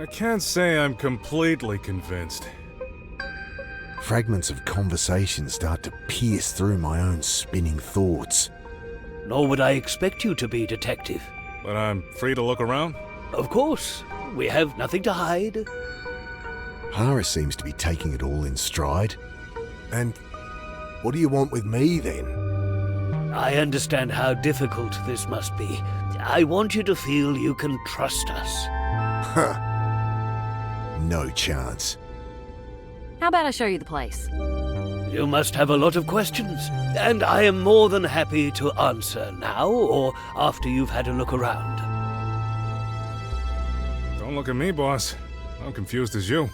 I can't say I'm completely convinced. Fragments of conversation start to pierce through my own spinning thoughts. Nor would I expect you to be, Detective. But I'm free to look around? Of course. We have nothing to hide. Hara seems to be taking it all in stride. And what do you want with me, then? I understand how difficult this must be. I want you to feel you can trust us. Huh. No chance. How about I show you the place? You must have a lot of questions, and I am more than happy to answer now or after you've had a look around. Don't look at me, boss. I'm confused as you.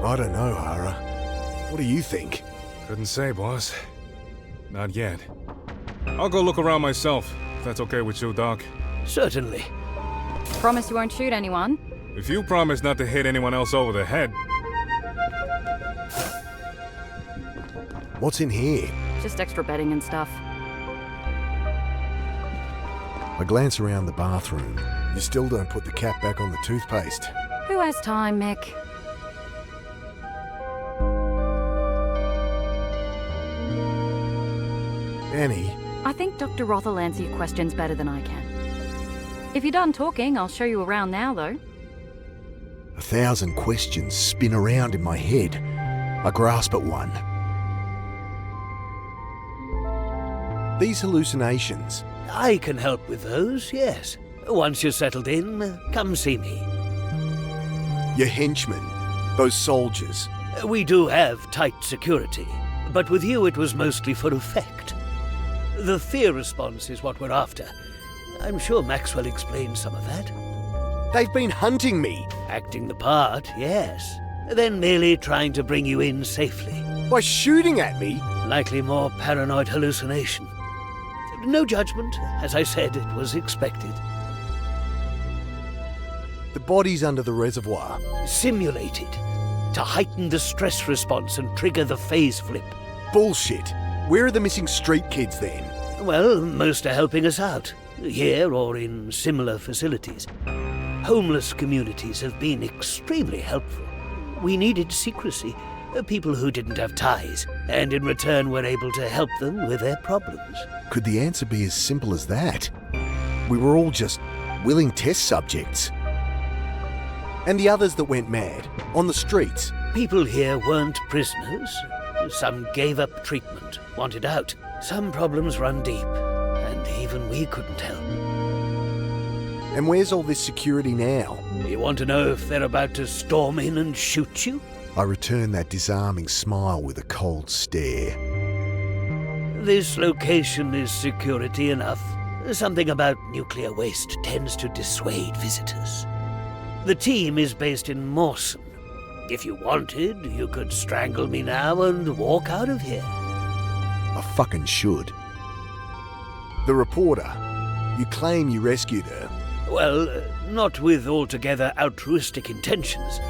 I don't know, Hara. What do you think? Couldn't say, boss. Not yet. I'll go look around myself, if that's okay with you, Doc. Certainly. Promise you won't shoot anyone? If you promise not to hit anyone else over the head. What's in here? Just extra bedding and stuff. I glance around the bathroom. You still don't put the cap back on the toothpaste. Who has time, Mick? Annie, I think Dr. Roth will answer your questions better than I can. If you're done talking, I'll show you around now, though. 1,000 questions spin around in my head. I grasp at one. These hallucinations. I can help with those, yes. Once you're settled in, come see me. Your henchmen, those soldiers. We do have tight security, but with you it was mostly for effect. The fear response is what we're after. I'm sure Maxwell explained some of that. They've been hunting me. Acting the part, yes. Then merely trying to bring you in safely. By shooting at me? Likely more paranoid hallucination. No judgment. As I said, it was expected. The body's under the reservoir. Simulated. To heighten the stress response and trigger the phase flip. Bullshit. Where are the missing street kids then? Well, most are helping us out. Here or in similar facilities. Homeless communities have been extremely helpful. We needed secrecy. People who didn't have ties, and in return were able to help them with their problems. Could the answer be as simple as that? We were all just willing test subjects. And the others that went mad, on the streets. People here weren't prisoners. Some gave up treatment, wanted out. Some problems run deep, and even we couldn't help. And where's all this security now? You want to know if they're about to storm in and shoot you? I return that disarming smile with a cold stare. This location is security enough. Something about nuclear waste tends to dissuade visitors. The team is based in Mawson. If you wanted, you could strangle me now and walk out of here. I fucking should. The reporter, you claim you rescued her. Well, not with altogether altruistic intentions.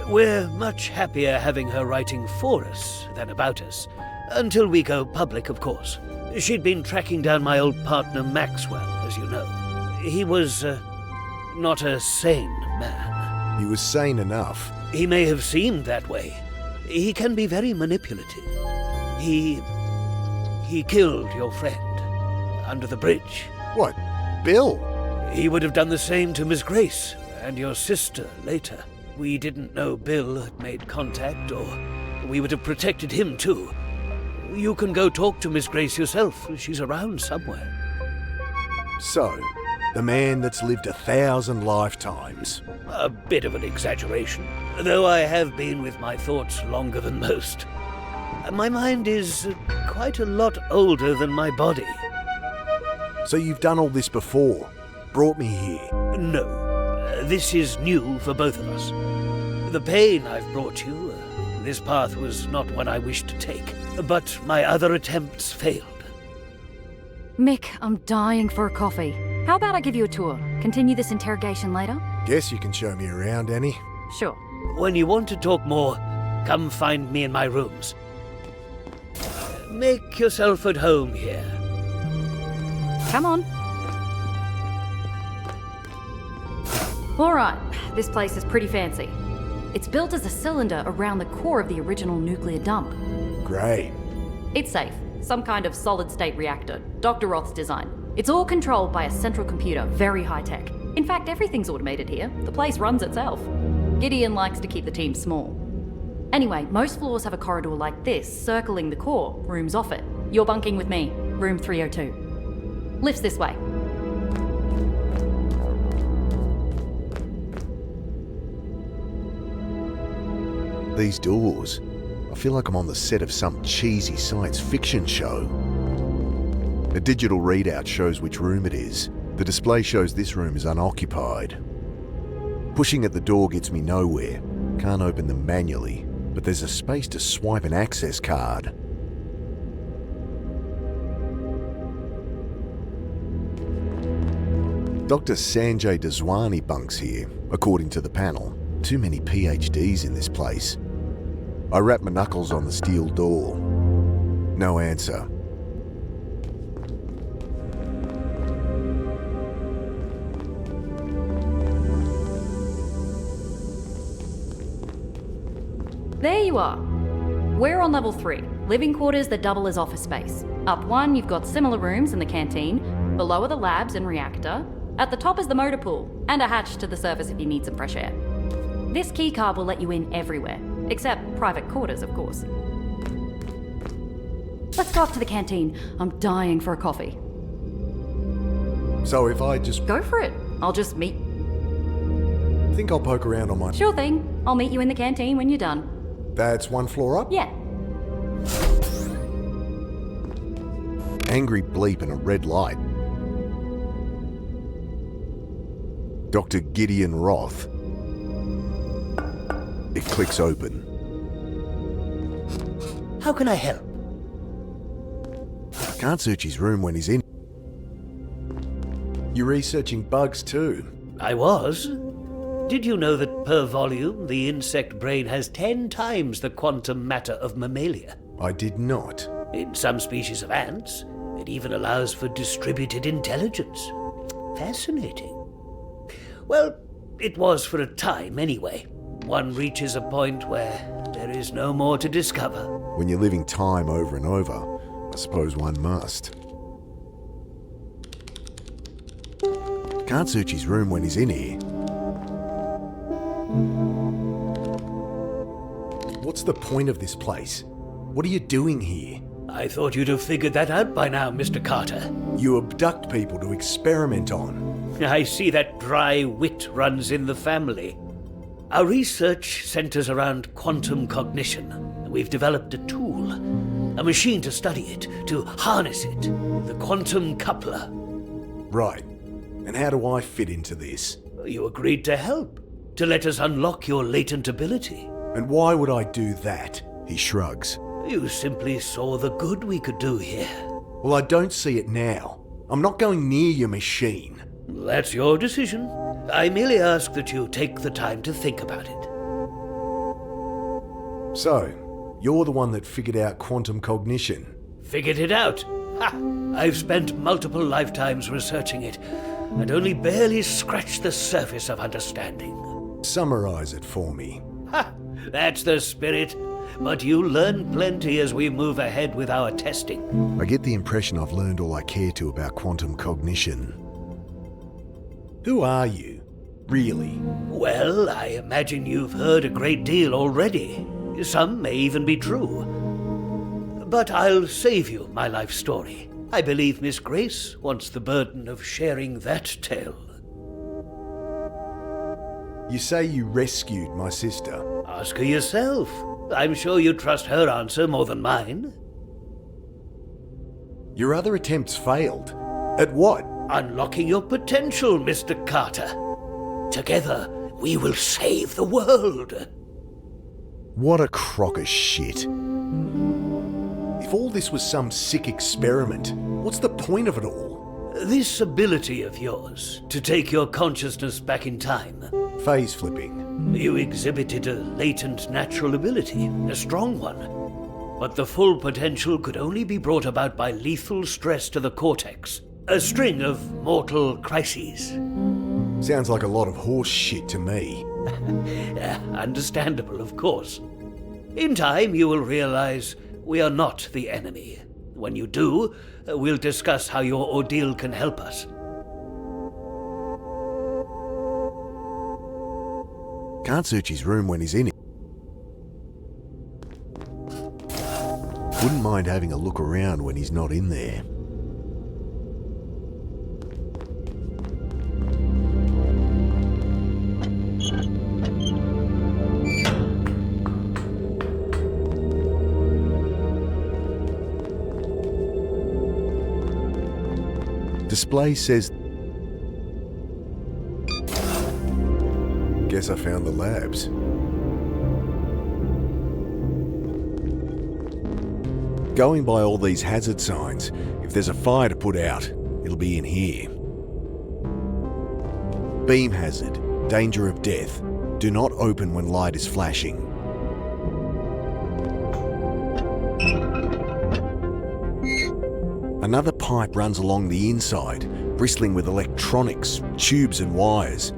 We're much happier having her writing for us than about us. Until we go public, of course. She'd been tracking down my old partner Maxwell, as you know. He was, not a sane man. He was sane enough. He may have seemed that way. He can be very manipulative. He killed your friend under the bridge. What? Bill? He would have done the same to Miss Grace and your sister later. We didn't know Bill had made contact, or we would have protected him too. You can go talk to Miss Grace yourself. She's around somewhere. So, the man that's lived 1,000 lifetimes. A bit of an exaggeration, though I have been with my thoughts longer than most. My mind is quite a lot older than my body. So you've done all this before? Brought me here? No, this is new for both of us. The pain I've brought you, this path was not one I wished to take, but my other attempts failed. Mick, I'm dying for a coffee. How about I give you a tour? Continue this interrogation later? Guess you can show me around, Annie. Sure. When you want to talk more, come find me in my rooms. Make yourself at home here. Come on. Alright, this place is pretty fancy. It's built as a cylinder around the core of the original nuclear dump. Great. It's safe. Some kind of solid-state reactor. Dr. Roth's design. It's all controlled by a central computer, very high-tech. In fact, everything's automated here. The place runs itself. Gideon likes to keep the team small. Anyway, most floors have a corridor like this, circling the core, rooms off it. You're bunking with me, room 302. Lifts this way. These doors. I feel like I'm on the set of some cheesy science fiction show. A digital readout shows which room it is. The display shows this room is unoccupied. Pushing at the door gets me nowhere. Can't open them manually, but there's a space to swipe an access card. Dr. Sanjay Daswani bunks here, according to the panel. Too many PhDs in this place. I wrap my knuckles on the steel door. No answer. There you are. We're on level 3, living quarters that double as office space. Up 1, you've got similar rooms in the canteen. Below are the labs and reactor. At the top is the motor pool, and a hatch to the surface if you need some fresh air. This keycard will let you in everywhere, except private quarters, of course. Let's go up to the canteen. I'm dying for a coffee. So if I just Go for it. I'll just meet... think I'll poke around on my... Sure thing. I'll meet you in the canteen when you're done. That's one floor up? Yeah. Angry bleep and a red light. Dr. Gideon Roth. It clicks open. How can I help? Can't search his room when he's in. You're researching bugs too. I was. Did you know that per volume, the insect brain has 10 times the quantum matter of mammalia? I did not. In some species of ants, it even allows for distributed intelligence. Fascinating. Well, it was for a time anyway. One reaches a point where there is no more to discover. When you're living time over and over, I suppose one must. Can't search his room when he's in here. What's the point of this place? What are you doing here? I thought you'd have figured that out by now, Mr. Carter. You abduct people to experiment on. I see that dry wit runs in the family. Our research centers around quantum cognition. We've developed a tool, a machine to study it, to harness it, the quantum coupler. Right. And how do I fit into this? You agreed to help, to let us unlock your latent ability. And why would I do that? He shrugs. You simply saw the good we could do here. Well, I don't see it now. I'm not going near your machine. That's your decision. I merely ask that you take the time to think about it. So, you're the one that figured out quantum cognition. Figured it out. Ha! I've spent multiple lifetimes researching it, and only barely scratched the surface of understanding. Summarize it for me. Ha! That's the spirit. But you learn plenty as we move ahead with our testing. I get the impression I've learned all I care to about quantum cognition. Who are you, really? Well, I imagine you've heard a great deal already. Some may even be true. But I'll save you my life story. I believe Miss Grace wants the burden of sharing that tale. You say you rescued my sister. Ask her yourself. I'm sure you trust her answer more than mine. Your other attempts failed. At what? Unlocking your potential, Mr. Carter. Together, we will save the world. What a crock of shit. If all this was some sick experiment, what's the point of it all? This ability of yours to take your consciousness back in time. Phase flipping. You exhibited a latent natural ability, a strong one. But the full potential could only be brought about by lethal stress to the cortex. A string of mortal crises. Sounds like a lot of horse shit to me. Understandable, of course. In time, you will realize we are not the enemy. When you do, we'll discuss how your ordeal can help us. Can't search his room when he's in it. Wouldn't mind having a look around when he's not in there. Display says... Guess I found the labs. Going by all these hazard signs, if there's a fire to put out, it'll be in here. Beam hazard, danger of death. Do not open when light is flashing. Another pipe runs along the inside, bristling with electronics, tubes and wires.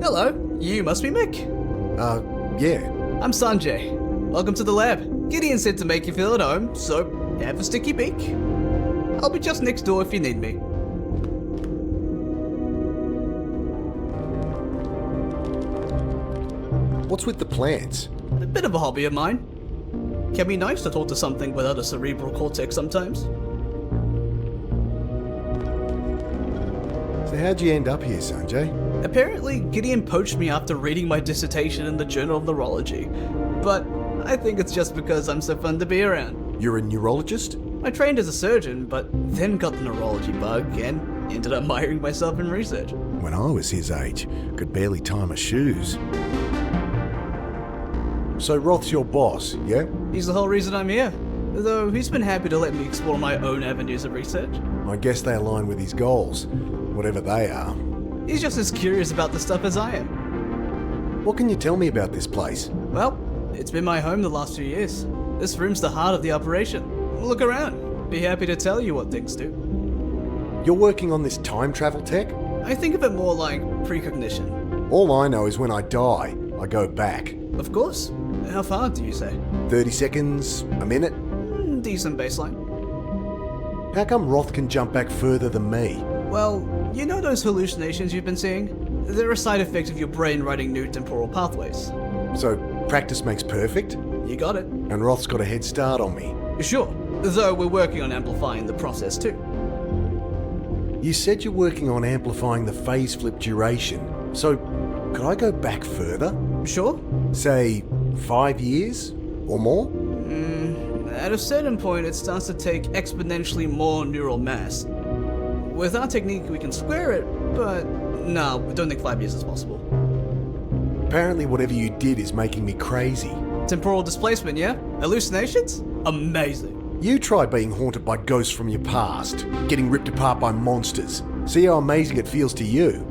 Hello, you must be Mick. Yeah. I'm Sanjay. Welcome to the lab. Gideon said to make you feel at home, so have a sticky beak. I'll be just next door if you need me. What's with the plants? A bit of a hobby of mine. Can be nice to talk to something without a cerebral cortex sometimes. So how'd you end up here, Sanjay? Apparently, Gideon poached me after reading my dissertation in the Journal of Neurology. But I think it's just because I'm so fun to be around. You're a neurologist? I trained as a surgeon, but then got the neurology bug and ended up miring myself in research. When I was his age, could barely tie my shoes. So Roth's your boss, yeah? He's the whole reason I'm here. Though he's been happy to let me explore my own avenues of research. I guess they align with his goals, whatever they are. He's just as curious about the stuff as I am. What can you tell me about this place? Well, it's been my home the last few years. This room's the heart of the operation. Look around. Be happy to tell you what things do. You're working on this time travel tech? I think of it more like precognition. All I know is when I die, I go back. Of course. How far do you say? 30 seconds, a minute? Decent baseline. How come Roth can jump back further than me? Well, you know those hallucinations you've been seeing? They're a side effect of your brain writing new temporal pathways. So, practice makes perfect? You got it. And Roth's got a head start on me. Sure, though we're working on amplifying the process too. You said you're working on amplifying the phase flip duration, so could I go back further? Sure. Say, 5 years? Or more? At a certain point, it starts to take exponentially more neural mass. With our technique, we can square it, but no, we don't think 5 years is possible. Apparently whatever you did is making me crazy. Temporal displacement, yeah? Hallucinations? Amazing. You try being haunted by ghosts from your past, getting ripped apart by monsters. See how amazing it feels to you.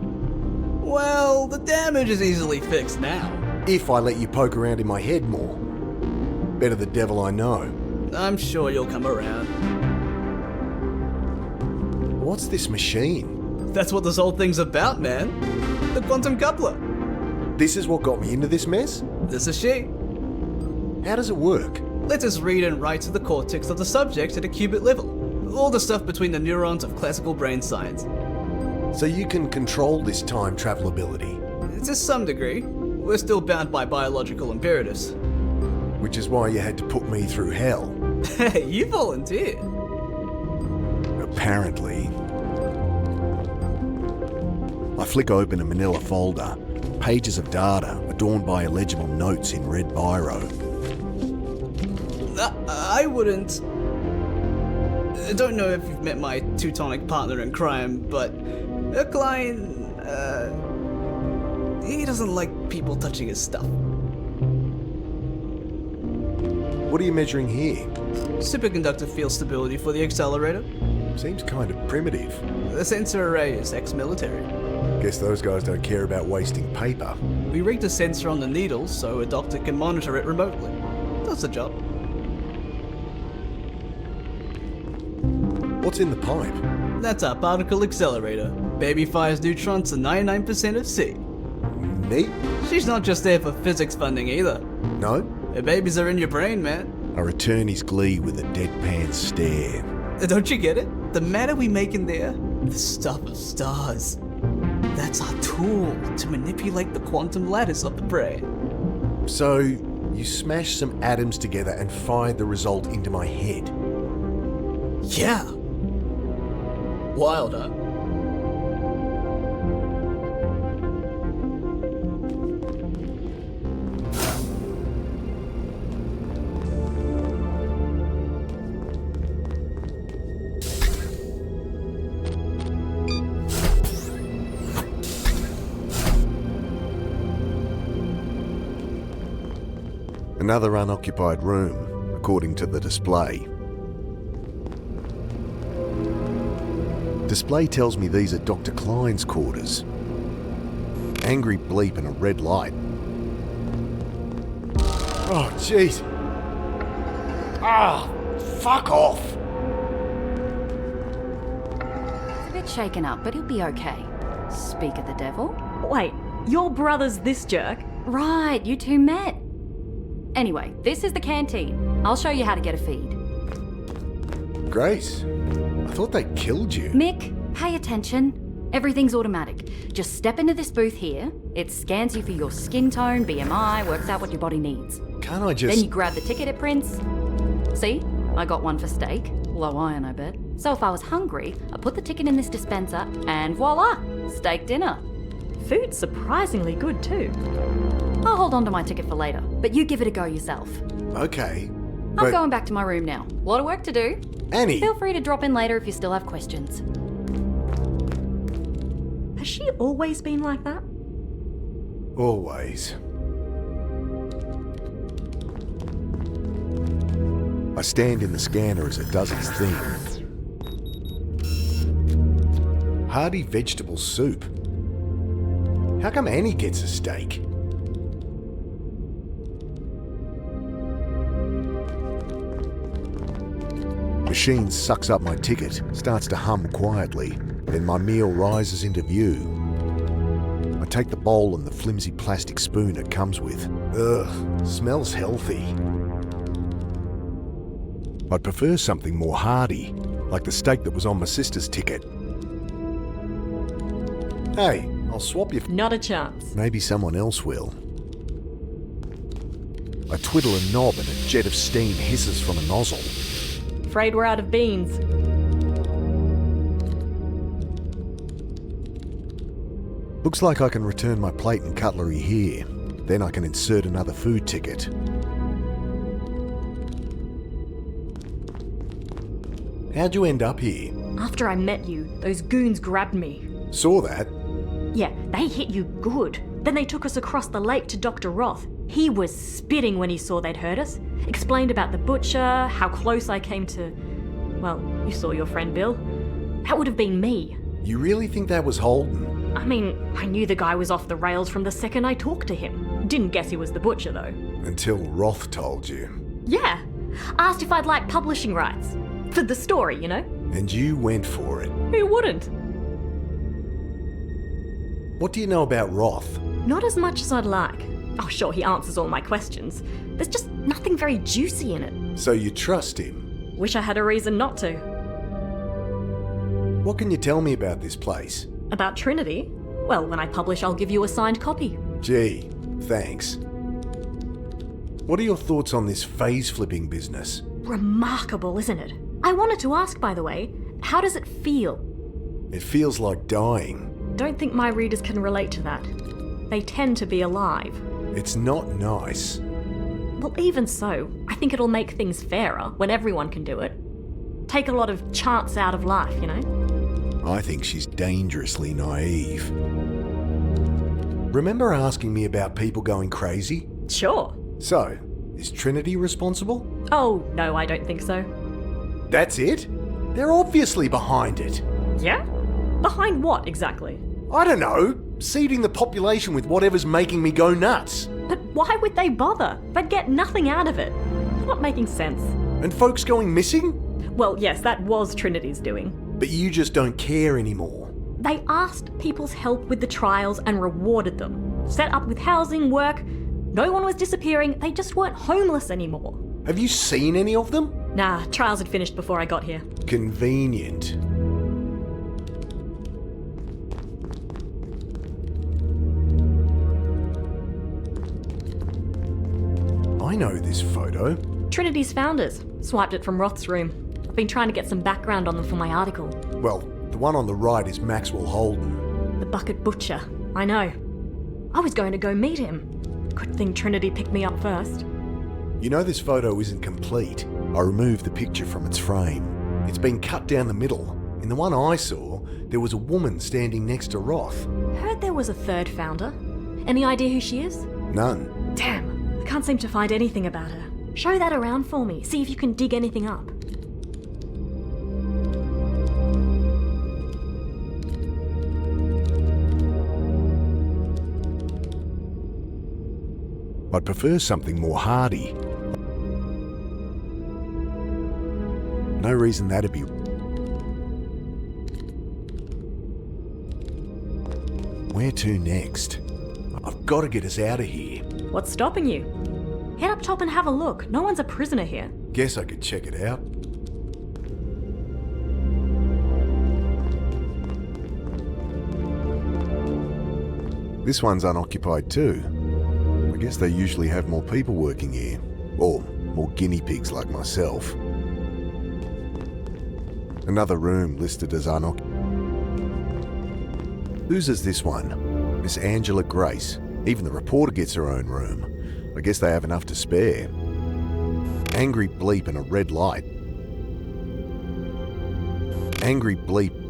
Well, the damage is easily fixed now. If I let you poke around in my head more. Better the devil I know. I'm sure you'll come around. What's this machine? That's what this whole thing's about, man. The quantum coupler. This is what got me into this mess? This is she. How does it work? Lets us read and write to the cortex of the subject at a qubit level. All the stuff between the neurons of classical brain science. So you can control this time travel ability? To some degree. We're still bound by biological imperatives. Which is why you had to put me through hell. Hey, you volunteered. Apparently. I flick open a manila folder. Pages of data adorned by illegible notes in red biro. I wouldn't... I don't know if you've met my Teutonic partner in crime, but a client... he doesn't like people touching his stuff. What are you measuring here? Superconductor field stability for the accelerator. Seems kind of primitive. The sensor array is ex-military. Guess those guys don't care about wasting paper. We rigged a sensor on the needle so a doctor can monitor it remotely. Does the job. What's in the pipe? That's our particle accelerator. Baby fires neutrons to 99% of C. Neat? She's not just there for physics funding either. No? Her babies are in your brain, man. I return his glee with a deadpan stare. Don't you get it? The matter we make in there, the stuff of stars. That's our tool to manipulate the quantum lattice of the brain. So, you smashed some atoms together and fired the result into my head. Yeah. Wild, huh? Another unoccupied room, according to the display. Display tells me these are Dr. Klein's quarters. Angry bleep and a red light. Oh, jeez. Ah, fuck off. He's a bit shaken up, but he'll be okay. Speak of the devil. Wait, your brother's this jerk? Right, you two met. Anyway, this is the canteen. I'll show you how to get a feed. Grace, I thought they killed you. Mick, pay attention. Everything's automatic. Just step into this booth here. It scans you for your skin tone, BMI, works out what your body needs. Can't I just... Then you grab the ticket it prints. See? I got one for steak. Low iron, I bet. So if I was hungry, I put the ticket in this dispenser, and voila! Steak dinner. Food's surprisingly good too. I'll hold on to my ticket for later, but you give it a go yourself. Okay, I'm but... going back to my room now. A lot of work to do. Annie! Feel free to drop in later if you still have questions. Has she always been like that? Always. I stand in the scanner as it does its thing. Hearty vegetable soup. How come Annie gets a steak? Machine sucks up my ticket, starts to hum quietly, then my meal rises into view. I take the bowl and the flimsy plastic spoon it comes with. Ugh, smells healthy. I'd prefer something more hearty, like the steak that was on my sister's ticket. Hey, I'll swap you. Not a chance. Maybe someone else will. I twiddle a knob and a jet of steam hisses from a nozzle. Afraid we're out of beans. Looks like I can return my plate and cutlery here. Then I can insert another food ticket. How'd you end up here? After I met you, those goons grabbed me. Saw that. Yeah, they hit you good. Then they took us across the lake to Dr. Roth. He was spitting when he saw they'd hurt us. Explained about the butcher, how close I came to... Well, you saw your friend Bill. That would have been me. You really think that was Holden? I mean, I knew the guy was off the rails from the second I talked to him. Didn't guess he was the butcher, though. Until Roth told you. Yeah. Asked if I'd like publishing rights. For the story, you know? And you went for it. Who wouldn't? What do you know about Roth? Not as much as I'd like. Oh, sure, he answers all my questions. There's just nothing very juicy in it. So you trust him? Wish I had a reason not to. What can you tell me about this place? About Trinity? Well, when I publish, I'll give you a signed copy. Gee, thanks. What are your thoughts on this phase-flipping business? Remarkable, isn't it? I wanted to ask, by the way, how does it feel? It feels like dying. Don't think my readers can relate to that. They tend to be alive. It's not nice. Well, even so, I think it'll make things fairer when everyone can do it. Take a lot of chance out of life, you know? I think she's dangerously naive. Remember asking me about people going crazy? Sure. So, is Trinity responsible? Oh, no, I don't think so. That's it? They're obviously behind it. Yeah? Behind what, exactly? I don't know. Seeding the population with whatever's making me go nuts. But why would they bother? They'd get nothing out of it. It's not making sense. And folks going missing? Well, yes, that was Trinity's doing. But you just don't care anymore. They asked people's help with the trials and rewarded them. Set up with housing, work. No one was disappearing, they just weren't homeless anymore. Have you seen any of them? Nah, trials had finished before I got here. Convenient. I know this photo. Trinity's founders. Swiped it from Roth's room. I've been trying to get some background on them for my article. Well, the one on the right is Maxwell Holden. The Bucket Butcher. I know. I was going to go meet him. Good thing Trinity picked me up first. You know this photo isn't complete. I removed the picture from its frame. It's been cut down the middle. In the one I saw, there was a woman standing next to Roth. Heard there was a third founder. Any idea who she is? None. Damn, I can't seem to find anything about her. Show that around for me. See if you can dig anything up. I'd prefer something more hardy. No reason that'd be... Where to next? I've got to get us out of here. What's stopping you? Head up top and have a look. No one's a prisoner here. Guess I could check it out. This one's unoccupied too. I guess they usually have more people working here. Or more guinea pigs like myself. Another room listed as unoccupied. Whose is this one? Miss Angela Grace. Even the reporter gets her own room. I guess they have enough to spare. Angry bleep and a red light. Angry bleep.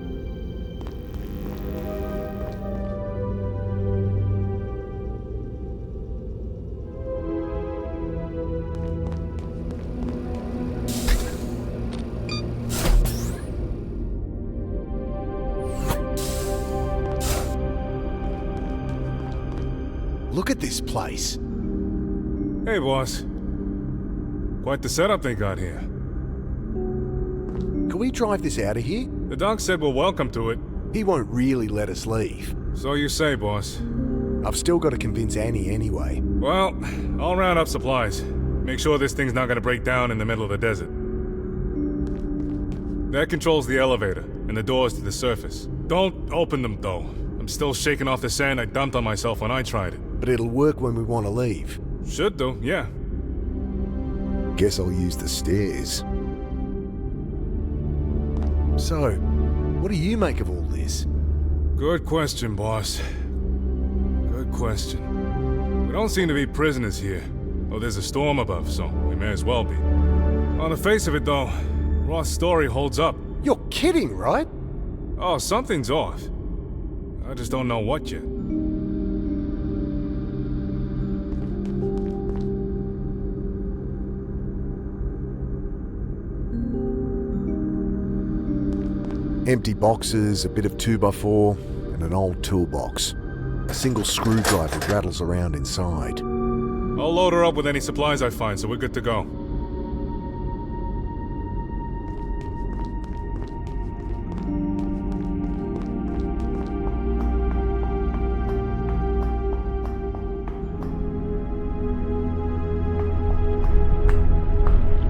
Look at this place. Hey, boss. Quite the setup they got here. Can we drive this out of here? The doc said we're welcome to it. He won't really let us leave. So you say, boss. I've still got to convince Annie anyway. Well, I'll round up supplies. Make sure this thing's not gonna break down in the middle of the desert. That controls the elevator and the doors to the surface. Don't open them, though. I'm still shaking off the sand I dumped on myself when I tried it. But it'll work when we want to leave. Should do, yeah. Guess I'll use the stairs. So, what do you make of all this? Good question, boss. Good question. We don't seem to be prisoners here. Oh, there's a storm above, so we may as well be. On the face of it, though, Roth's story holds up. You're kidding, right? Oh, something's off. I just don't know what yet. Empty boxes, a bit of 2x4, and an old toolbox. A single screwdriver rattles around inside. I'll load her up with any supplies I find, so we're good to go.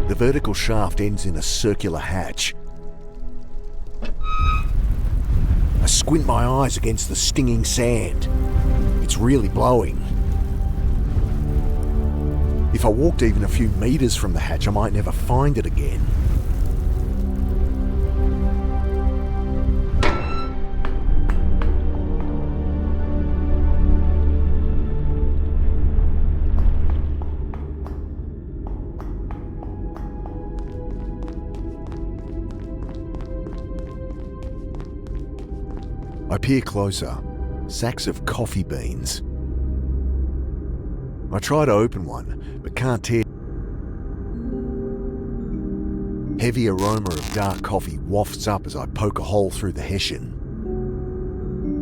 The vertical shaft ends in a circular hatch. I squint my eyes against the stinging sand. It's really blowing. If I walked even a few meters from the hatch, I might never find it again. I peer closer. Sacks of coffee beans. I try to open one, but can't tear. Heavy aroma of dark coffee wafts up as I poke a hole through the hessian.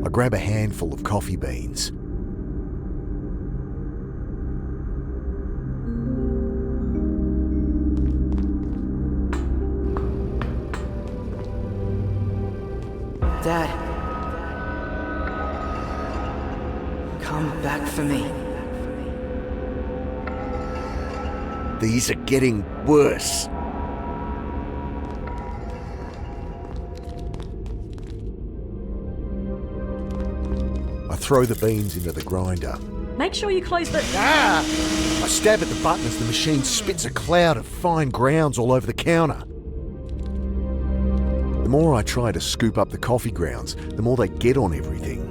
I grab a handful of coffee beans. Dad. Come back for me. These are getting worse. I throw the beans into the grinder. Make sure you close the... I stab at the button as the machine spits a cloud of fine grounds all over the counter. The more I try to scoop up the coffee grounds, the more they get on everything.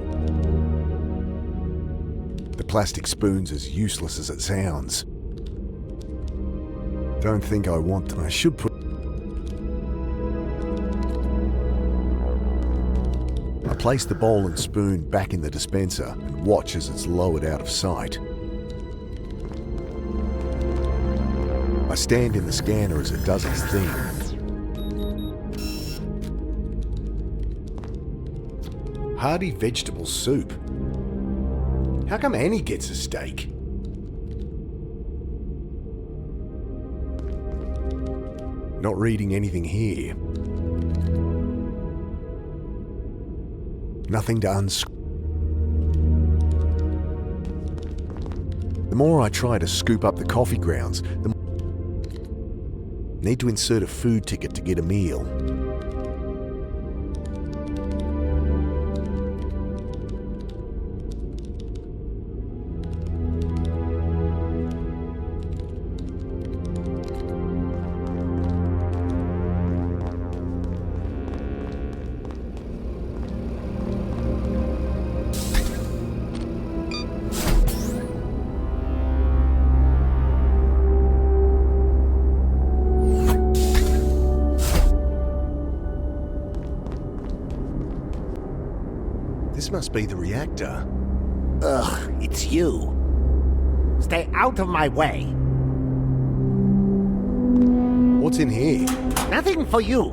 The plastic spoon's as useless as it sounds. Don't think I want them. I should put... I place the bowl and spoon back in the dispenser and watch as it's lowered out of sight. I stand in the scanner as it does its thing. Hearty vegetable soup. How come Annie gets a steak? Not reading anything here. Nothing to unscrew. The more I try to scoop up the coffee grounds, the more... Need to insert a food ticket to get a meal. This must be the reactor. Ugh, it's you. Stay out of my way. What's in here? Nothing for you.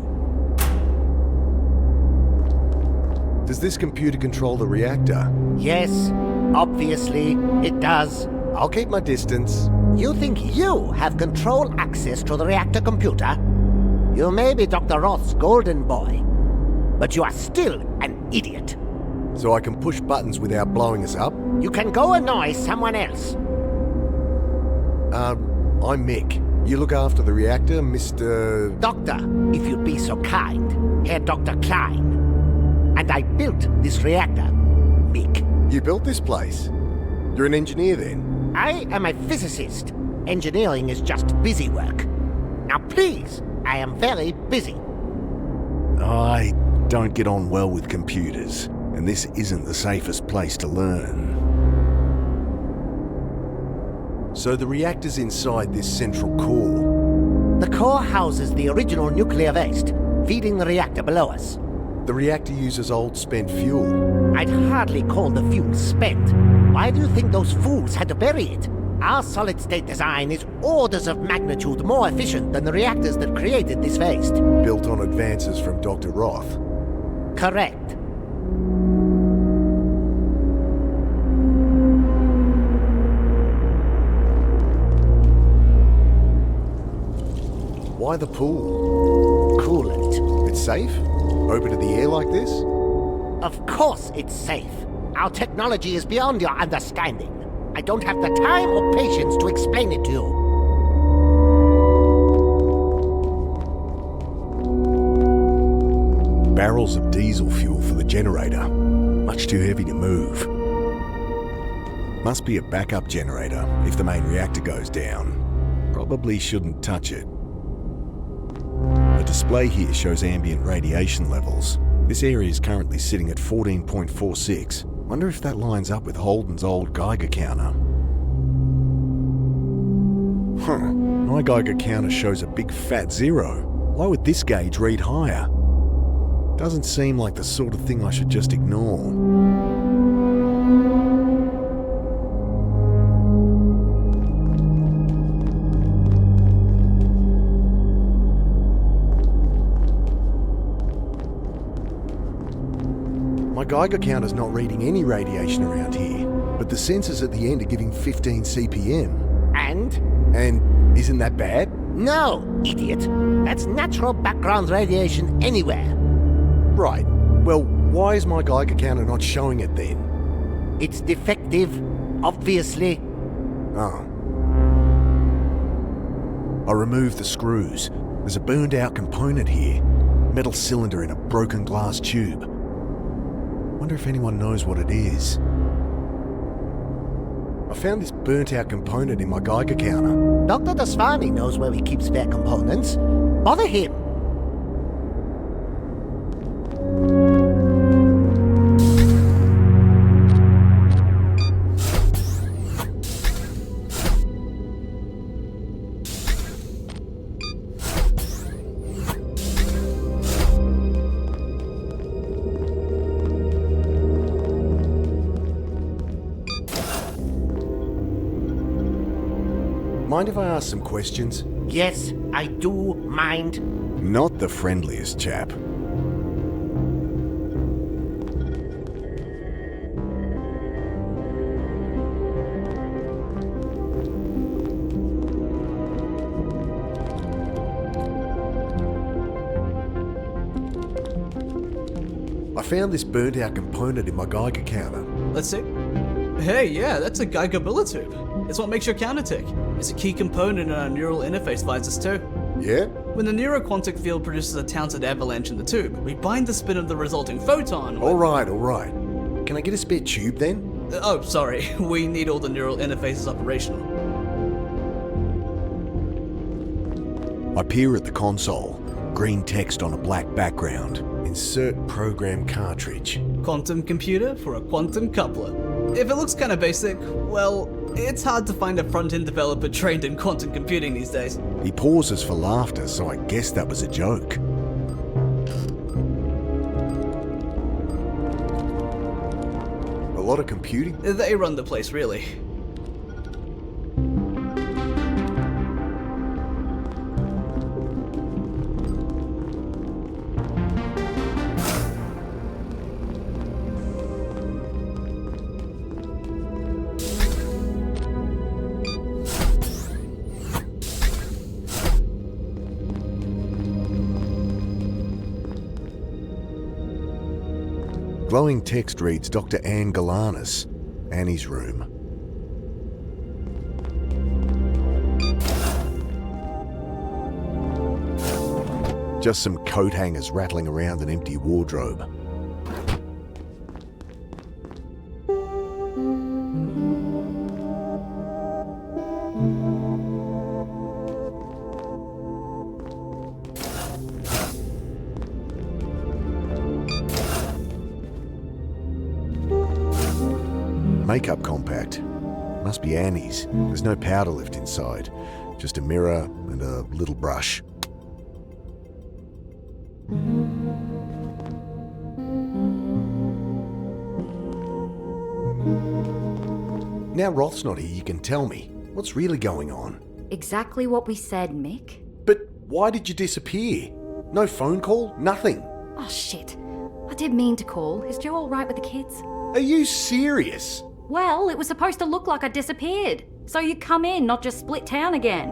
Does this computer control the reactor? Yes, obviously it does. I'll keep my distance. You think you have control access to the reactor computer? You may be Dr. Roth's golden boy, but you are still an idiot. So I can push buttons without blowing us up? You can go annoy someone else. I'm Mick. You look after the reactor, Mr... Doctor, if you'd be so kind, Herr Dr. Klein. And I built this reactor, Mick. You built this place? You're an engineer then? I am a physicist. Engineering is just busy work. Now please, I am very busy. I don't get on well with computers, and this isn't the safest place to learn. So the reactor's inside this central core. The core houses the original nuclear waste, feeding the reactor below us. The reactor uses old spent fuel. I'd hardly call the fuel spent. Why do you think those fools had to bury it? Our solid-state design is orders of magnitude more efficient than the reactors that created this waste. Built on advances from Dr. Roth. Correct. Why the pool? Coolant. It's safe? Open to the air like this? Of course it's safe. Our technology is beyond your understanding. I don't have the time or patience to explain it to you. Barrels of diesel fuel for the generator. Much too heavy to move. Must be a backup generator if the main reactor goes down. Probably shouldn't touch it. The display here shows ambient radiation levels. This area is currently sitting at 14.46. Wonder if that lines up with Holden's old Geiger counter. My Geiger counter shows a big fat 0. Why would this gauge read higher? Doesn't seem like the sort of thing I should just ignore. My Geiger counter's not reading any radiation around here, but the sensors at the end are giving 15 CPM. And isn't that bad? No, idiot. That's natural background radiation anywhere. Right. Well, why is my Geiger counter not showing it then? It's defective, obviously. Oh. I removed the screws. There's a burned out component here. Metal cylinder in a broken glass tube. Wonder if anyone knows what it is. I found this burnt out component in my Geiger counter. Dr. Dasvani knows where he keeps spare components. Bother him. Mind if I ask some questions? Yes, I do mind. Not the friendliest chap. I found this burnt out component in my Geiger counter. Let's see. Hey, yeah, that's a Geiger bullet tube. It's what makes your counter tick. It's a key component in our neural interface visors too. Yeah? When the neuroquantic field produces a Townsend avalanche in the tube, we bind the spin of the resulting photon with... Alright. Can I get a spare tube then? Oh, sorry. We need all the neural interfaces operational. I peer at the console. Green text on a black background. Insert program cartridge. Quantum computer for a quantum coupler. If it looks kind of basic, well, it's hard to find a front-end developer trained in quantum computing these days. He pauses for laughter, so I guess that was a joke. A lot of computing? They run the place, really. Glowing text reads Dr. Anne Galanis, Annie's room. Just some coat hangers rattling around an empty wardrobe. Makeup compact. Must be Annie's. There's no powder lift inside. Just a mirror and a little brush. Now Roth's not here, you can tell me. What's really going on? Exactly what we said, Mick. But why did you disappear? No phone call? Nothing? Oh, shit. I did mean to call. Is Joe all right with the kids? Are you serious? Well, it was supposed to look like I disappeared. So you'd come in, not just split town again.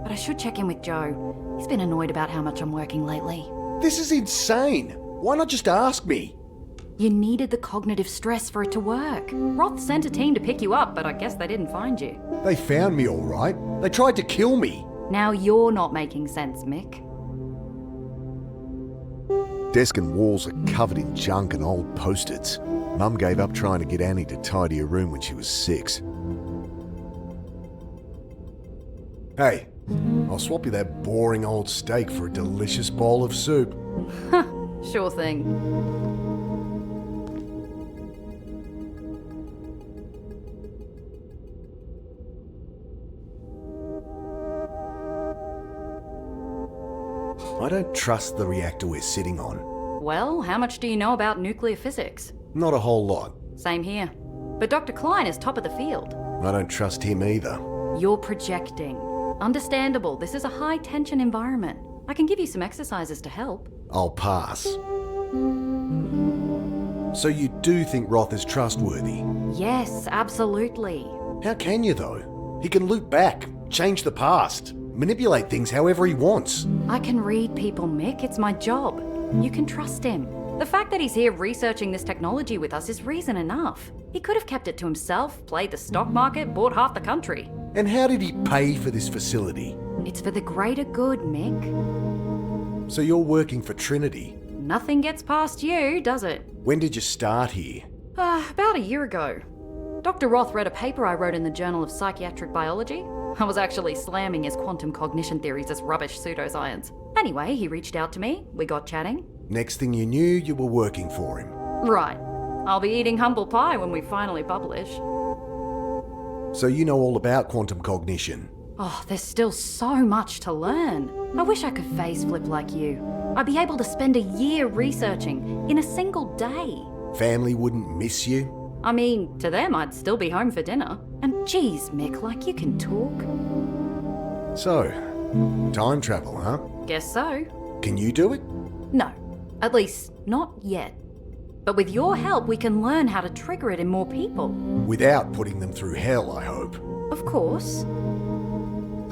But I should check in with Joe. He's been annoyed about how much I'm working lately. This is insane. Why not just ask me? You needed the cognitive stress for it to work. Roth sent a team to pick you up, but I guess they didn't find you. They found me all right. They tried to kill me. Now you're not making sense, Mick. Desk and walls are covered in junk and old post-its. Mum gave up trying to get Annie to tidy her room when she was 6. Hey, I'll swap you that boring old steak for a delicious bowl of soup. Sure thing. I don't trust the reactor we're sitting on. Well, how much do you know about nuclear physics? Not a whole lot. Same here. But Dr. Klein is top of the field. I don't trust him either. You're projecting. Understandable, this is a high-tension environment. I can give you some exercises to help. I'll pass. So you do think Roth is trustworthy? Yes, absolutely. How can you, though? He can loop back, change the past, manipulate things however he wants. I can read people, Mick. It's my job. You can trust him. The fact that he's here researching this technology with us is reason enough. He could have kept it to himself, played the stock market, bought half the country. And how did he pay for this facility? It's for the greater good, Mick. So you're working for Trinity? Nothing gets past you, does it? When did you start here? About a year ago. Dr. Roth read a paper I wrote in the Journal of Psychiatric Biology. I was actually slamming his quantum cognition theories as rubbish pseudoscience. Anyway, he reached out to me, we got chatting. Next thing you knew, you were working for him. Right. I'll be eating humble pie when we finally publish. So you know all about quantum cognition? Oh, there's still so much to learn. I wish I could phase flip like you. I'd be able to spend a year researching in a single day. Family wouldn't miss you? I mean, to them, I'd still be home for dinner. And geez, Mick, like you can talk. So, time travel, huh? Guess so. Can you do it? No, at least not yet. But with your help, we can learn how to trigger it in more people. Without putting them through hell, I hope. Of course.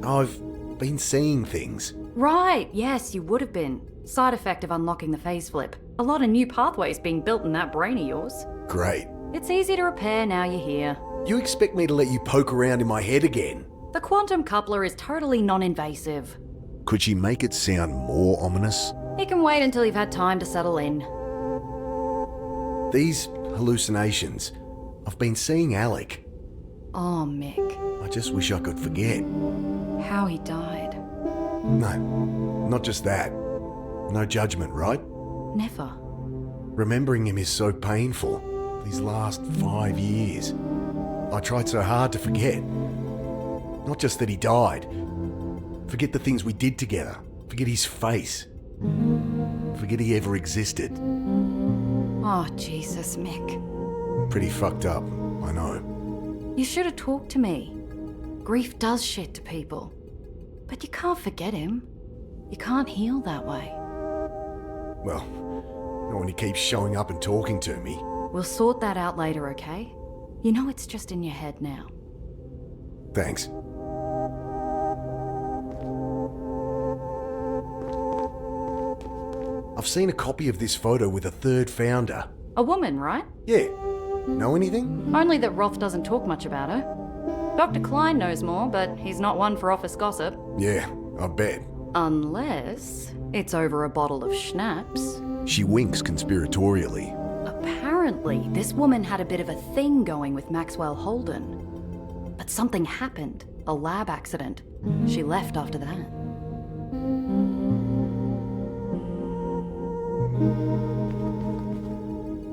I've been seeing things. Right, yes, you would have been. Side effect of unlocking the phase flip. A lot of new pathways being built in that brain of yours. Great. It's easy to repair now you're here. You expect me to let you poke around in my head again? The quantum coupler is totally non-invasive. Could she make it sound more ominous? You can wait until you've had time to settle in. These hallucinations. I've been seeing Alec. Oh, Mick. I just wish I could forget. How he died. No, not just that. No judgment, right? Never. Remembering him is so painful. These last 5 years. I tried so hard to forget. Not just that he died. Forget the things we did together. Forget his face. Forget he ever existed. Oh, Jesus, Mick. Pretty fucked up, I know. You should have talked to me. Grief does shit to people. But you can't forget him. You can't heal that way. Well, not when he keeps showing up and talking to me. We'll sort that out later, okay? You know it's just in your head now. Thanks. I've seen a copy of this photo with a third founder. A woman, right? Yeah. Know anything? Only that Roth doesn't talk much about her. Dr. Klein knows more, but he's not one for office gossip. Yeah, I bet. Unless it's over a bottle of schnapps. She winks conspiratorially. Apparently, this woman had a bit of a thing going with Maxwell Holden. But something happened. A lab accident. She left after that.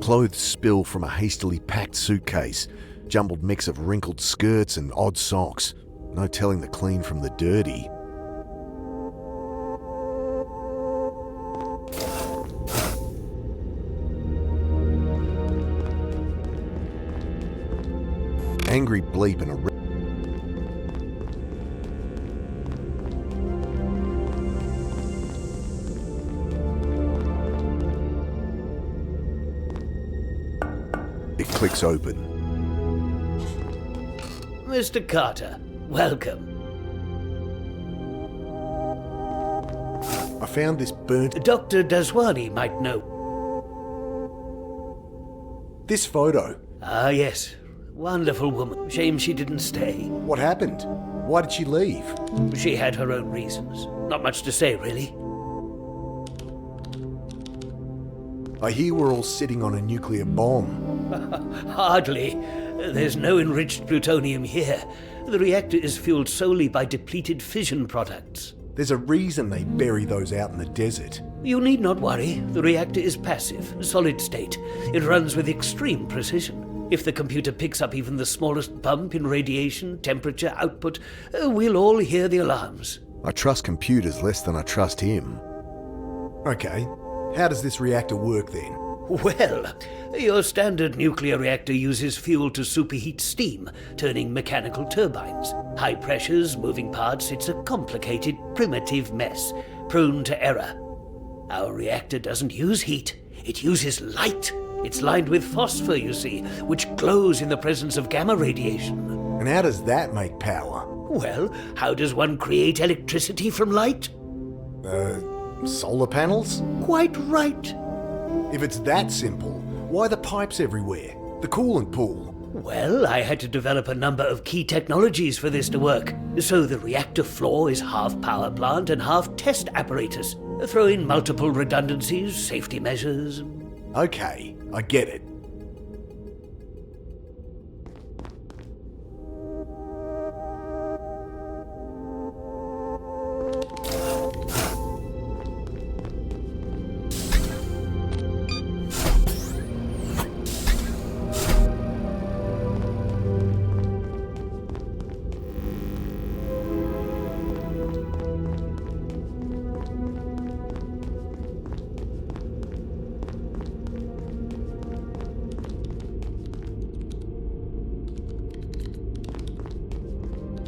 Clothes spill from a hastily packed suitcase. Jumbled mix of wrinkled skirts and odd socks. No telling the clean from the dirty. Angry bleep and a It clicks open. Mr. Carter, welcome. I found this burnt... Dr. Daswani might know. This photo. Ah, yes. Wonderful woman. Shame she didn't stay. What happened? Why did she leave? She had her own reasons. Not much to say, really. I hear we're all sitting on a nuclear bomb. Hardly. There's no enriched plutonium here. The reactor is fueled solely by depleted fission products. There's a reason they bury those out in the desert. You need not worry. The reactor is passive, solid state. It runs with extreme precision. If the computer picks up even the smallest bump in radiation, temperature, output, we'll all hear the alarms. I trust computers less than I trust him. Okay, how does this reactor work then? Well, your standard nuclear reactor uses fuel to superheat steam, turning mechanical turbines. High pressures, moving parts, it's a complicated, primitive mess, prone to error. Our reactor doesn't use heat, it uses light. It's lined with phosphor, you see, which glows in the presence of gamma radiation. And how does that make power? Well, how does one create electricity from light? Solar panels? Quite right. If it's that simple, why the pipes everywhere? The coolant pool? Well, I had to develop a number of key technologies for this to work. So the reactor floor is half power plant and half test apparatus. Throw in multiple redundancies, safety measures. Okay, I get it.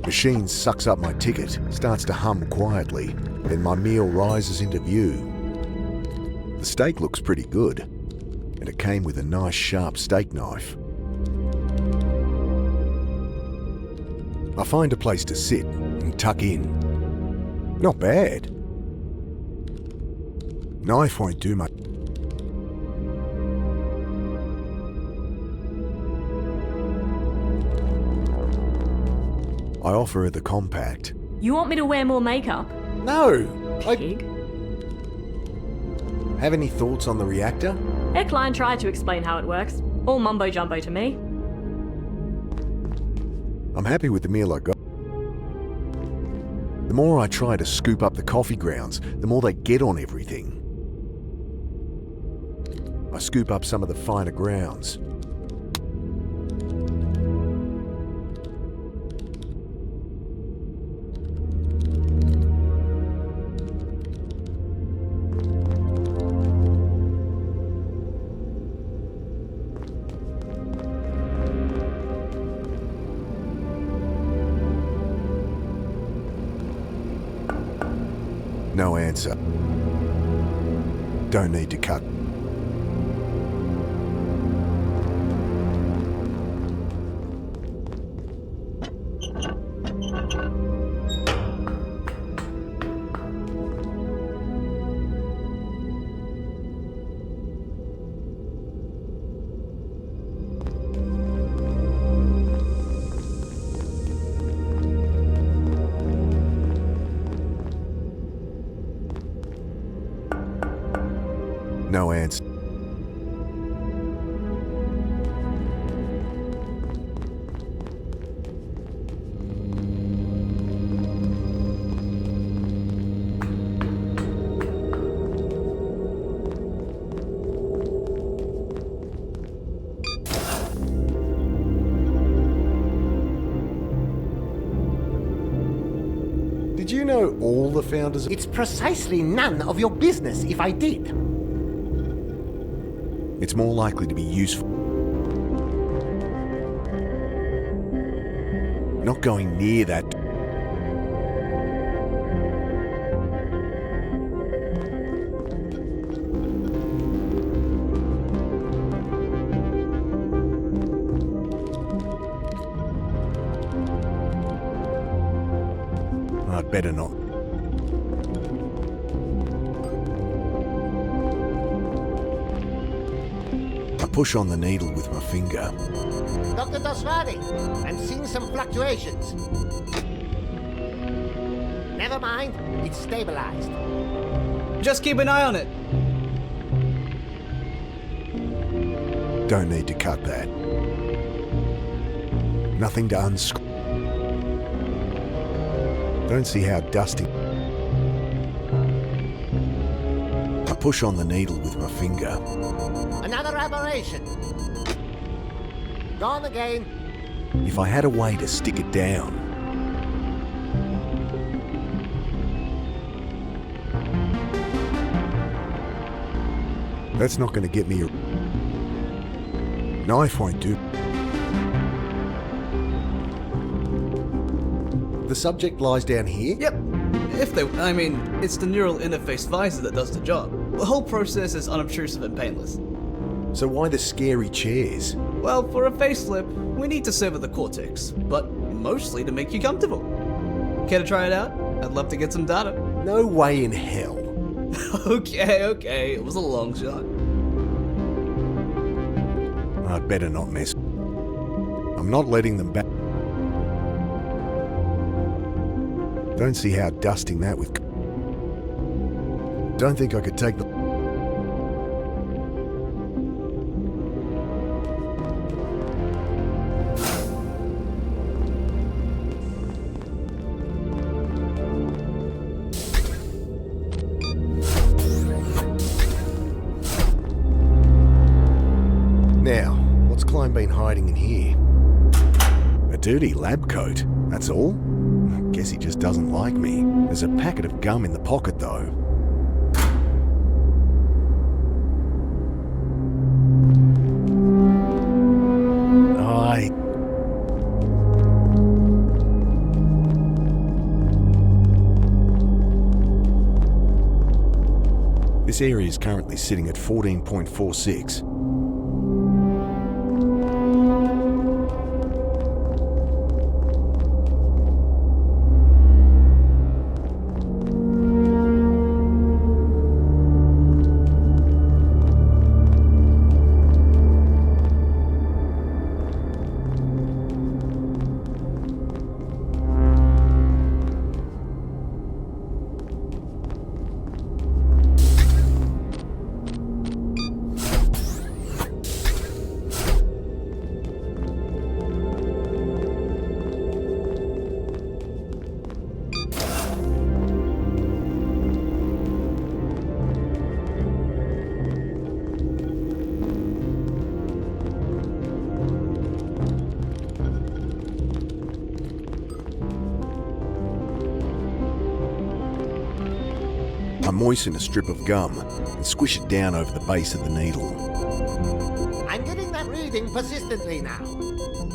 Machine sucks up my ticket, starts to hum quietly, then my meal rises into view. The steak looks pretty good, and it came with a nice sharp steak knife. I find a place to sit and tuck in. Not bad. Knife won't do much. I offer her the compact. You want me to wear more makeup? No! Pig. Have any thoughts on the reactor? Eckline tried to explain how it works. All mumbo-jumbo to me. I'm happy with the meal I got. The more I try to scoop up the coffee grounds, the more they get on everything. I scoop up some of the finer grounds. No answer. Don't need to cut. No answer. Did you know all the founders? It's precisely none of your business if I did. It's more likely to be useful. Not going near that. I'd better not. Push on the needle with my finger. Dr. Dosradi, I'm seeing some fluctuations. Never mind, it's stabilized. Just keep an eye on it. Don't need to cut that. Nothing to unscrew. Don't see how dusty. I push on the needle with my finger. Another aberration. Gone again. If I had a way to stick it down. That's not going to get me a... Knife won't do. The subject lies down here? Yep. It's the neural interface visor that does the job. The whole process is unobtrusive and painless. So why the scary chairs? Well, for a facelift, we need to sever the cortex, but mostly to make you comfortable. Care to try it out? I'd love to get some data. No way in hell. Okay, it was a long shot. I'd better not mess. I'm not letting them back. Don't see how dusting that with... Don't think I could take the... Now, what's Klein been hiding in here? A dirty lab coat, that's all? Guess he just doesn't like me. There's a packet of gum in the pocket, though. This area is currently sitting at 14.46. I moisten a strip of gum and squish it down over the base of the needle. I'm getting that reading persistently now.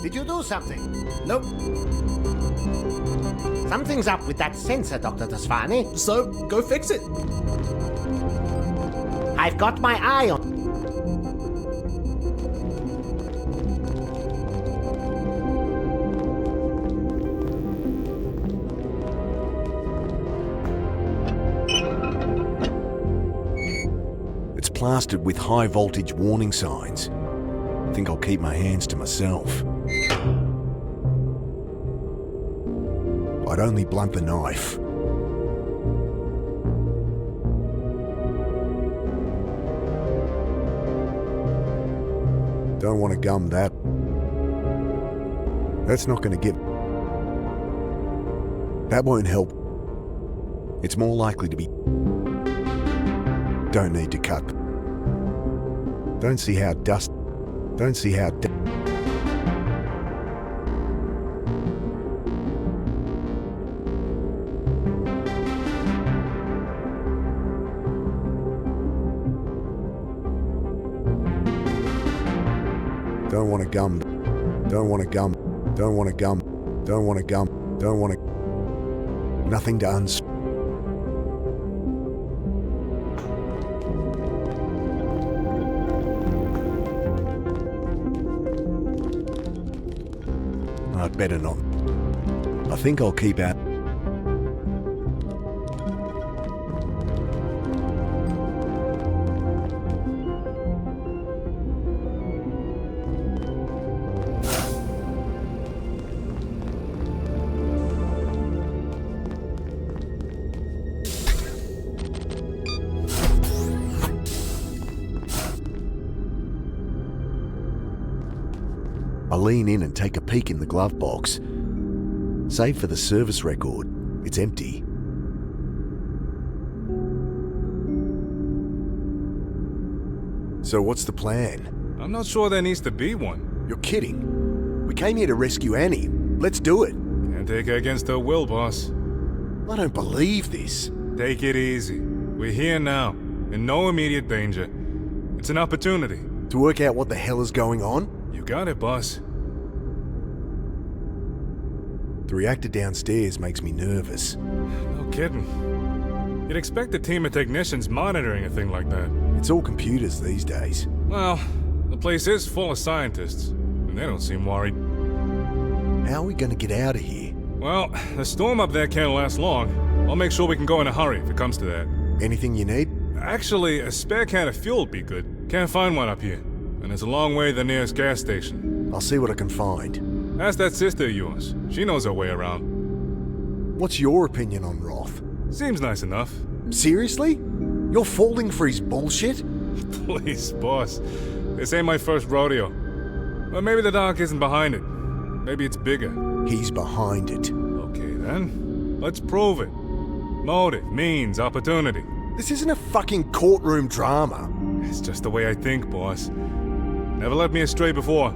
Did you do something? Nope. Something's up with that sensor, Dr. Tasfani. So, go fix it. I've got my eye on... It's plastered with high voltage warning signs. I think I'll keep my hands to myself. I'd only blunt the knife. Don't want to gum that. That's not going to get... That won't help. It's more likely to be... Don't need to cut. Don't see how dust... Don't see how... Don't want to gum. Don't want to gum. Don't want to gum. Don't want to gum. Don't want to... Nothing to uns... I'd better not. I think I'll keep out. I lean in and take a peek in the glove box. Save for the service record, it's empty. So what's the plan? I'm not sure there needs to be one. You're kidding. We came here to rescue Annie. Let's do it. Can't take her against her will, boss. I don't believe this. Take it easy. We're here now, in no immediate danger. It's an opportunity. To work out what the hell is going on? You got it, boss. The reactor downstairs makes me nervous. No kidding. You'd expect a team of technicians monitoring a thing like that. It's all computers these days. Well, The place is full of scientists, and they don't seem worried. How are we gonna get out of here? Well, the storm up there can't last long. I'll make sure we can go in a hurry if it comes to that. Anything you need? Actually, a spare can of fuel would be good. Can't find one up here, and it's a long way to the nearest gas station. I'll see what I can find. Ask that sister of yours. She knows her way around. What's your opinion on Roth? Seems nice enough. Seriously? You're falling for his bullshit? Please, boss. This ain't my first rodeo. But maybe the doc isn't behind it. Maybe it's bigger. He's behind it. Okay, then. Let's prove it. Motive, means, opportunity. This isn't a fucking courtroom drama. It's just the way I think, boss. Never led me astray before.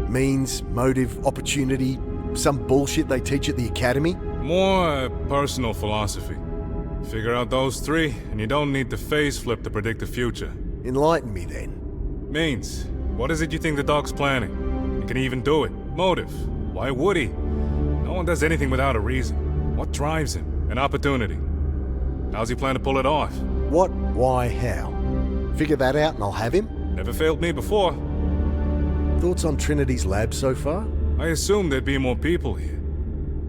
Means, motive, opportunity, some bullshit they teach at the academy? More personal philosophy. Figure out those three, and you don't need to phase flip to predict the future. Enlighten me then. Means, what is it you think the dog's planning? You can even do it. Motive, why would he? No one does anything without a reason. What drives him? An opportunity. How's he plan to pull it off? What, why, how? Figure that out and I'll have him? Never failed me before. Thoughts on Trinity's lab so far? I assumed there'd be more people here.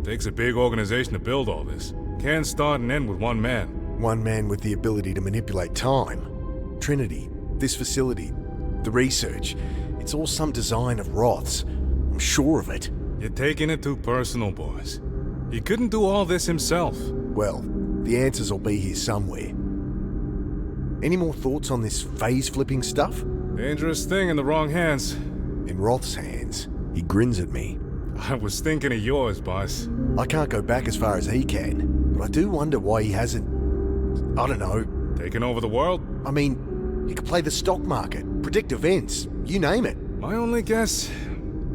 Takes a big organization to build all this. Can't start and end with one man. One man with the ability to manipulate time. Trinity, this facility, the research, it's all some design of Roth's. I'm sure of it. You're taking it too personal, boys. He couldn't do all this himself. Well, the answers will be here somewhere. Any more thoughts on this phase-flipping stuff? Dangerous thing in the wrong hands. In Roth's hands, he grins at me. I was thinking of yours, boss. I can't go back as far as he can, but I do wonder why he hasn't... I don't know. Taking over the world? I mean, he could play the stock market, predict events, you name it. My only guess,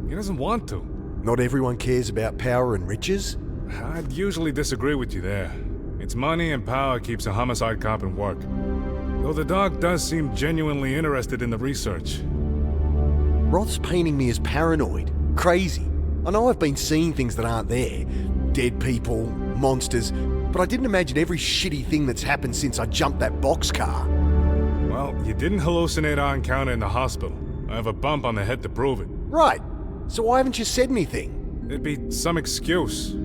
he doesn't want to. Not everyone cares about power and riches? I'd usually disagree with you there. It's money and power keeps a homicide cop in work. Though the dog does seem genuinely interested in the research. Roth's painting me as paranoid, crazy. I know I've been seeing things that aren't there. Dead people, monsters, but I didn't imagine every shitty thing that's happened since I jumped that boxcar. Well, you didn't hallucinate our encounter in the hospital. I have a bump on the head to prove it. Right, so why haven't you said anything? It'd be some excuse.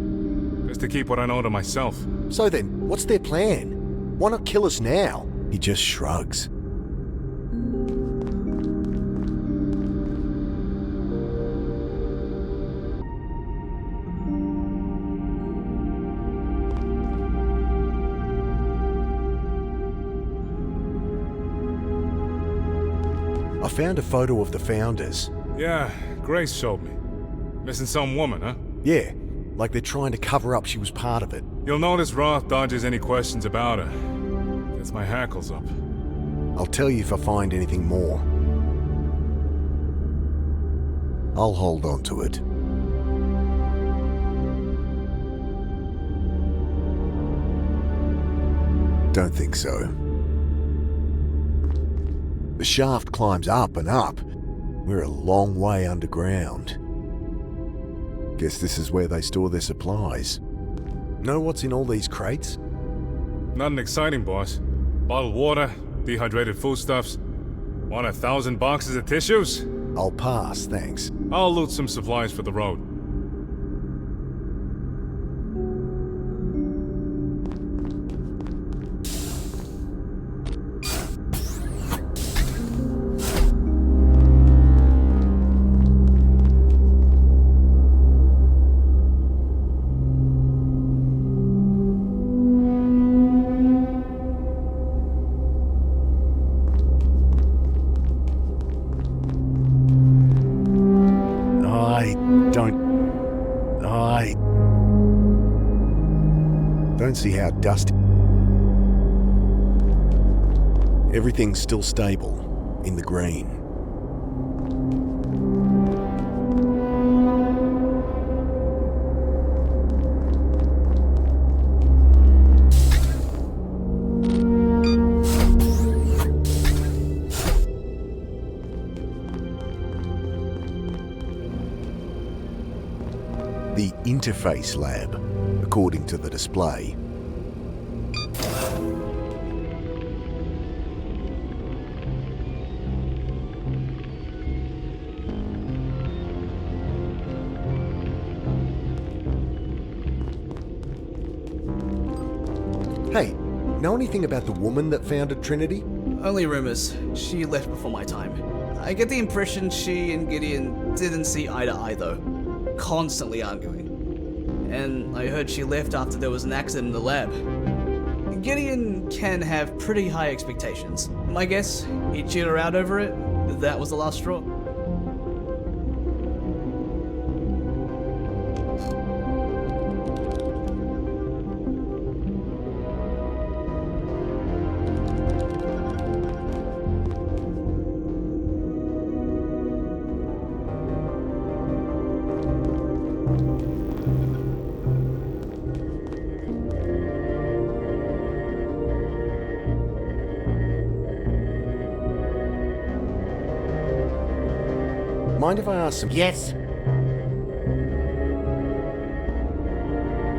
Just to keep what I know to myself. So then, what's their plan? Why not kill us now? He just shrugs. I found a photo of the founders. Yeah, Grace showed me. Missing some woman, huh? Yeah, like they're trying to cover up she was part of it. You'll notice Roth dodges any questions about her. Gets my hackles up. I'll tell you if I find anything more. I'll hold on to it. Don't think so. The shaft climbs up and up. We're a long way underground. Guess this is where they store their supplies. Know what's in all these crates? Nothing exciting, boss. Bottled water, dehydrated foodstuffs. Want 1,000 boxes of tissues? I'll pass, thanks. I'll loot some supplies for the road. Don't see how dusty. Everything's still stable, in the green. The interface lab, according to the display. Hey, know anything about the woman that founded Trinity? Only rumors. She left before my time. I get the impression she and Gideon didn't see eye to eye though. Constantly arguing. And I heard she left after there was an accident in the lab. Gideon can have pretty high expectations. My guess, he chewed her out over it. That was the last straw. Mind if I ask some... Yes?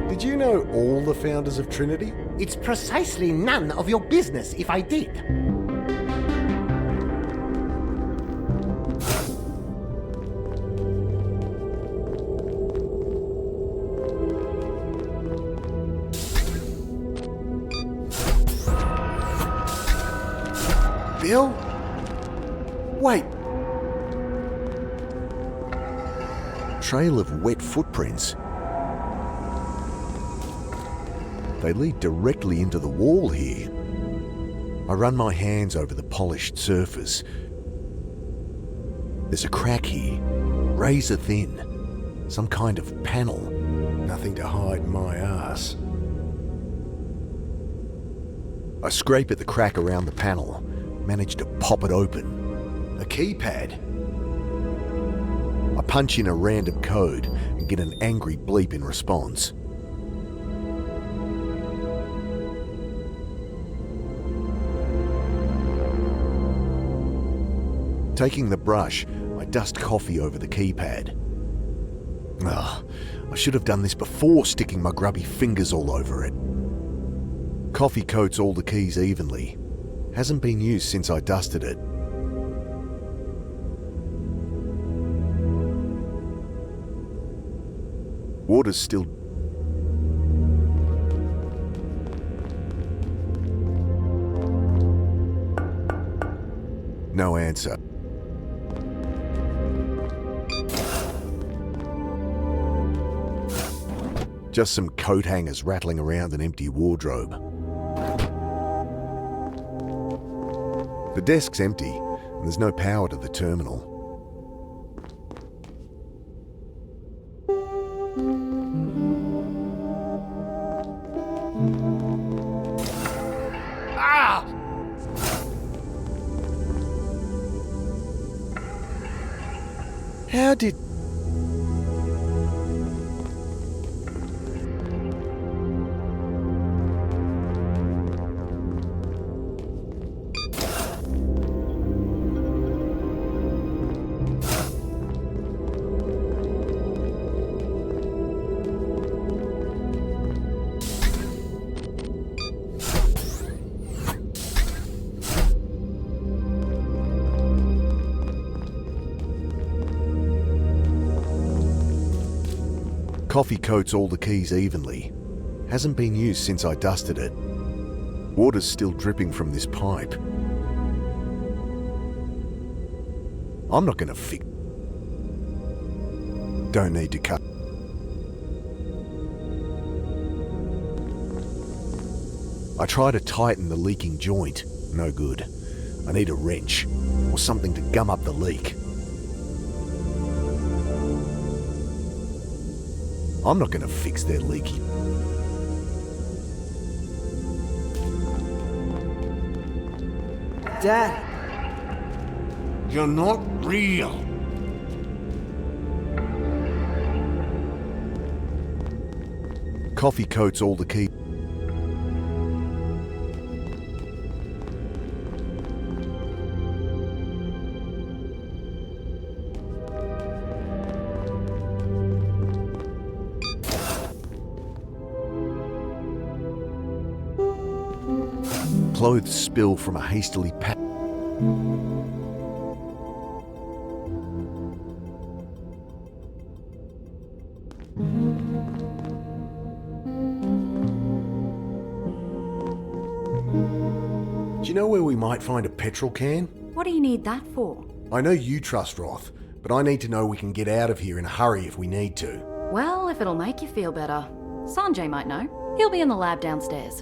Did you know all the founders of Trinity? It's precisely none of your business if I did. Bill? Wait. Trail of wet footprints. They lead directly into the wall here. I run my hands over the polished surface. There's a crack here, razor thin. Some kind of panel. Nothing to hide my ass. I scrape at the crack around the panel, manage to pop it open. A keypad. I punch in a random code and get an angry bleep in response. Taking the brush, I dust coffee over the keypad. I should have done this before sticking my grubby fingers all over it. Coffee coats all the keys evenly. Hasn't been used since I dusted it. Water's still... No answer. Just some coat hangers rattling around an empty wardrobe. The desk's empty, and there's no power to the terminal. Ah! How did... Coffee coats all the keys evenly. Hasn't been used since I dusted it. Water's still dripping from this pipe. I'm not gonna fix... Don't need to cut. I try to tighten the leaking joint. No good. I need a wrench, or something to gum up the leak. I'm not gonna fix their leaky... Dad, You're not real. Coffee coats all the keys. Clothes spill from a hastily packed... Do you know where we might find a petrol can? What do you need that for? I know you trust Roth, but I need to know we can get out of here in a hurry if we need to. Well, if it'll make you feel better. Sanjay might know. He'll be in the lab downstairs.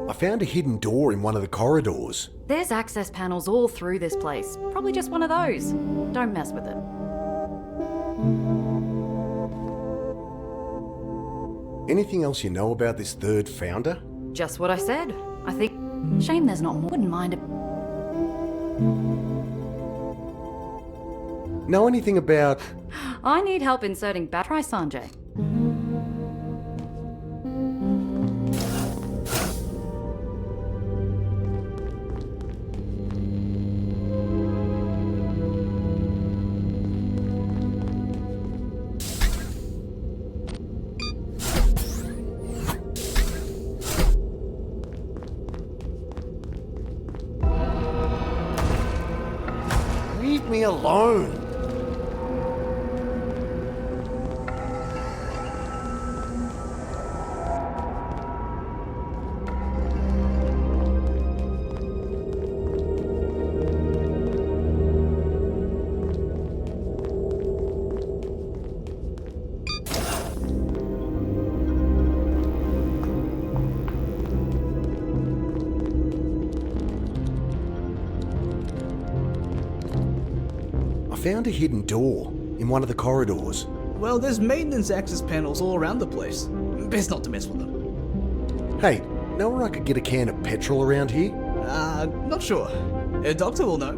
I found a hidden door in one of the corridors. There's access panels all through this place. Probably just one of those. Don't mess with it. Anything else you know about this third founder? Just what I said. I think... Shame there's not more. Wouldn't mind it. Know anything about... I need help inserting Try Sanjay. Leave me alone! Found a hidden door in one of the corridors. Well, there's maintenance access panels all around the place. Best not to mess with them. Hey, know where I could get a can of petrol around here? Not sure. A doctor will know.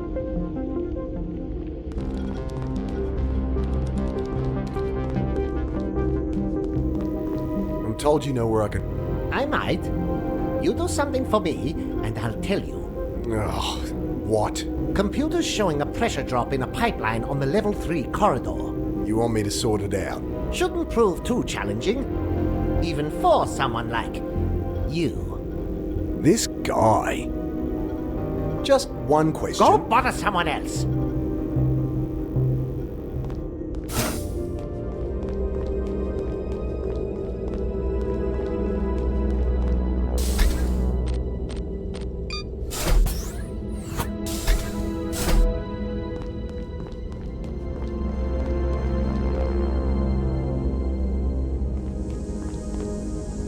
I'm told you know where I could... I might. You do something for me, and I'll tell you. Ugh, what? Computers showing a pressure drop in a pipeline on the level 3 corridor. You want me to sort it out? Shouldn't prove too challenging. Even for someone like you. This guy... Just one question. Go bother someone else.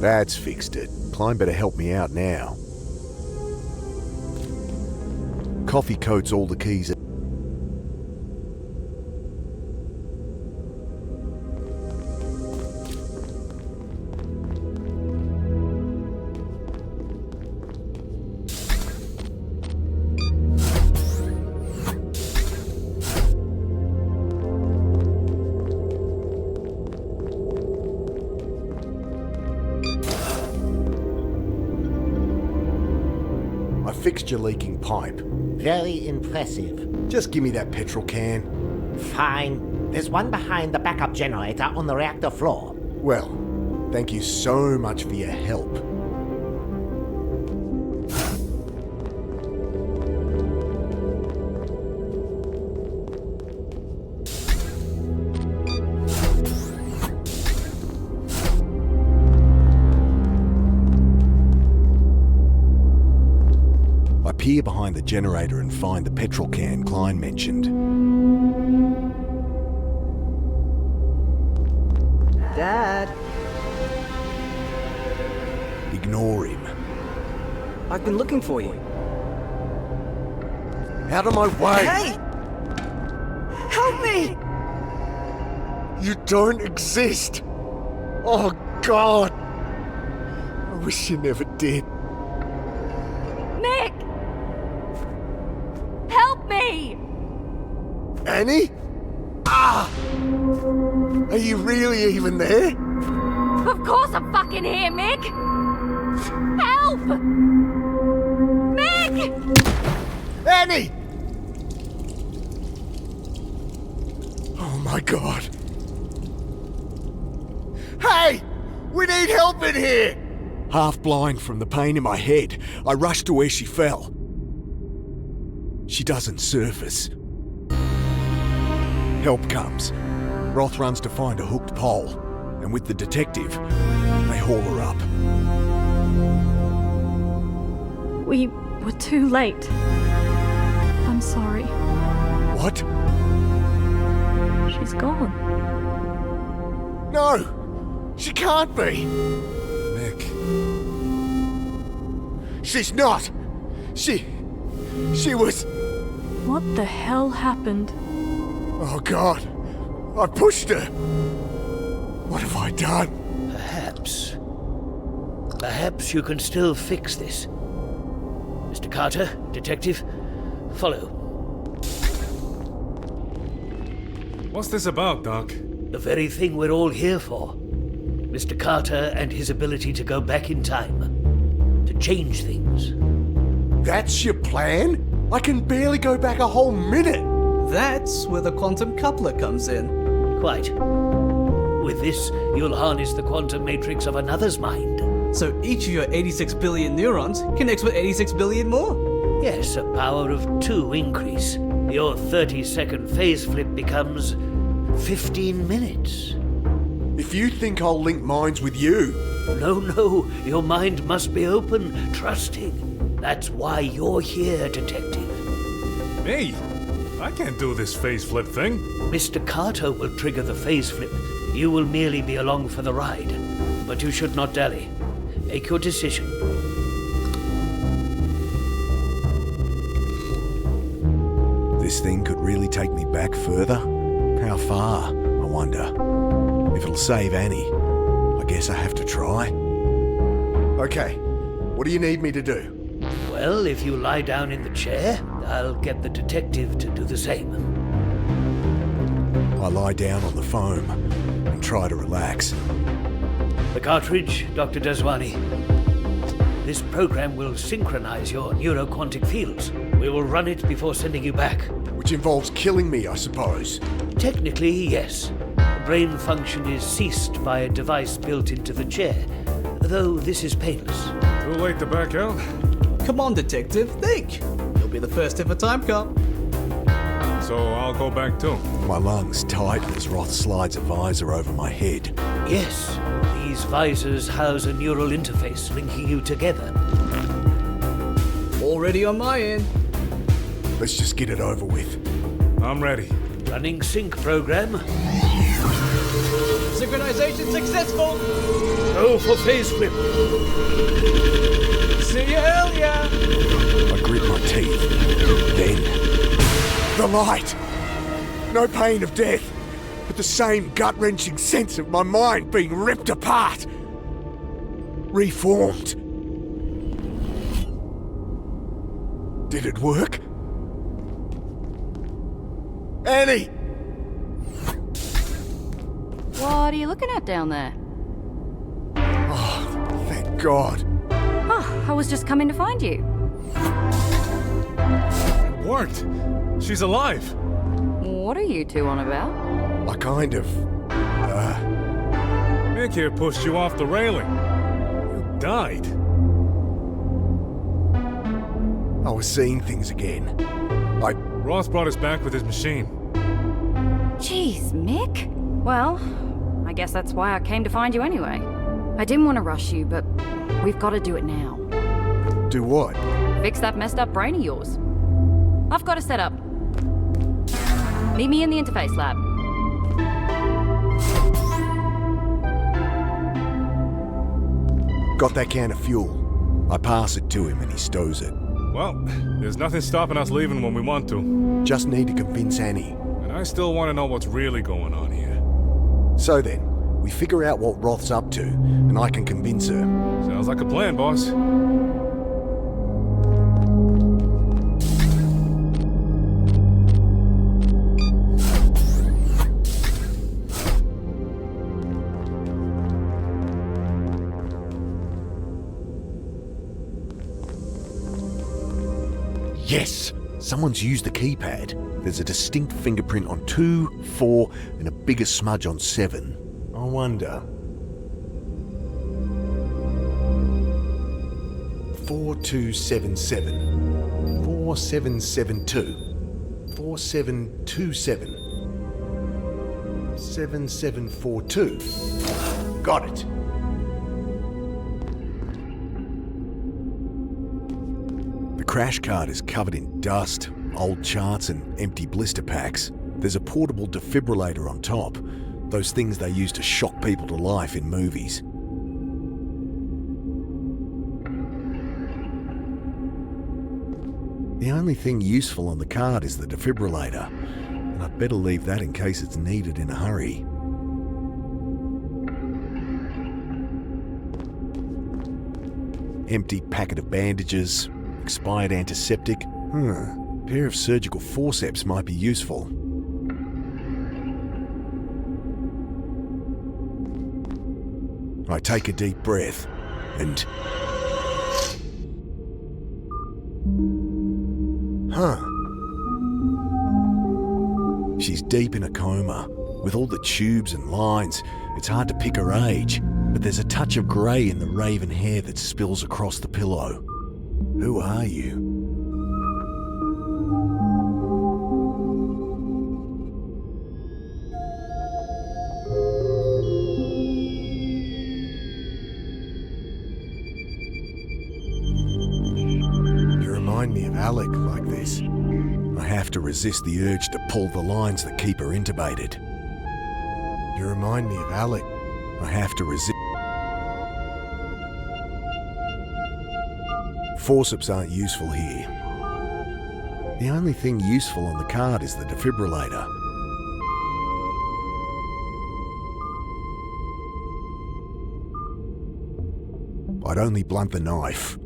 That's fixed it. Klein better help me out now. Coffee coats all the keys. Fixed your leaking pipe. Very impressive. Just give me that petrol can. Fine. There's one behind the backup generator on the reactor floor. Well, thank you so much for your help. Peer behind the generator and find the petrol can Klein mentioned. Dad, Ignore him. I've been looking for you. Out of my way! Hey! Help me! You don't exist! Oh, God! I wish you never did. Nick! Help me! Annie? Ah! Are you really even there? Of course I'm fucking here, Mick! Help! Mick! Annie! Oh my God. Hey! We need help in here! Half blind from the pain in my head, I rushed to where she fell. She doesn't surface. Help comes. Roth runs to find a hooked pole, and with the detective, they haul her up. We were too late. I'm sorry. What? She's gone. No! She can't be! Mick. She's not! She was... What the hell happened? Oh God! I pushed her! What have I done? Perhaps you can still fix this. Mr. Carter, detective, follow. What's this about, Doc? The very thing we're all here for. Mr. Carter and his ability to go back in time. To change things. That's your plan? I can barely go back a whole minute! That's where the quantum coupler comes in. Quite. With this, you'll harness the quantum matrix of another's mind. So each of your 86 billion neurons connects with 86 billion more. Yes, a power of 2 increase. Your 30-second phase flip becomes 15 minutes. If you think I'll link minds with you... No, your mind must be open, trusting. That's why you're here, detective. Me? I can't do this phase flip thing. Mr. Carter will trigger the phase flip. You will merely be along for the ride. But you should not dally. Make your decision. This thing could really take me back further? How far, I wonder? If it'll save Annie, I guess I have to try. Okay, what do you need me to do? Well, if you lie down in the chair, I'll get the detective to do the same. I lie down on the foam and try to relax. The cartridge, Dr. Daswani. This program will synchronize your neuroquantic fields. We will run it before sending you back. Which involves killing me, I suppose. Technically, yes. Brain function is ceased by a device built into the chair, though this is painless. Too late to back out? Come on, detective, think. You'll be the first ever time cop. So I'll go back too. My lungs tighten as Roth slides a visor over my head. Yes, these visors house a neural interface linking you together. Already on my end. Let's just get it over with. I'm ready. Running sync program. Synchronization successful. Go for phase flip. See ya, hell yeah. I grit my teeth. Then, the light! No pain of death, but the same gut-wrenching sense of my mind being ripped apart. Reformed. Did it work? Annie! What are you looking at down there? Oh, thank God. Oh, I was just coming to find you. It worked. She's alive. What are you two on about? I kind of... Mick here pushed you off the railing. You died. I was seeing things again. Roth brought us back with his machine. Jeez, Mick. Well, I guess that's why I came to find you anyway. I didn't want to rush you, but we've got to do it now. Do what? Fix that messed up brain of yours. I've got to set up. Meet me in the interface lab. Got that can of fuel. I pass it to him and he stows it. Well, there's nothing stopping us leaving when we want to. Just need to convince Annie. And I still want to know what's really going on here. So then, we figure out what Roth's up to, and I can convince her. Sounds like a plan, boss. Yes! Someone's used the keypad. There's a distinct fingerprint on 2, 4, and a bigger smudge on 7. I wonder... 4277. 4772. 4727. 7742. Got it. The crash cart is covered in dust, old charts and empty blister packs. There's a portable defibrillator on top. Those things they use to shock people to life in movies. The only thing useful on the card is the defibrillator, and I'd better leave that in case it's needed in a hurry. Empty packet of bandages, expired antiseptic. Pair of surgical forceps might be useful. I take a deep breath and... She's deep in a coma. With all the tubes and lines, it's hard to pick her age, but there's a touch of grey in the raven hair that spills across the pillow. Who are you? You remind me of Alec like this. I have to resist the urge to pull the lines that keep her intubated. You remind me of Alec. I have to resist. Forceps aren't useful here. The only thing useful on the card is the defibrillator. I'd only blunt the knife.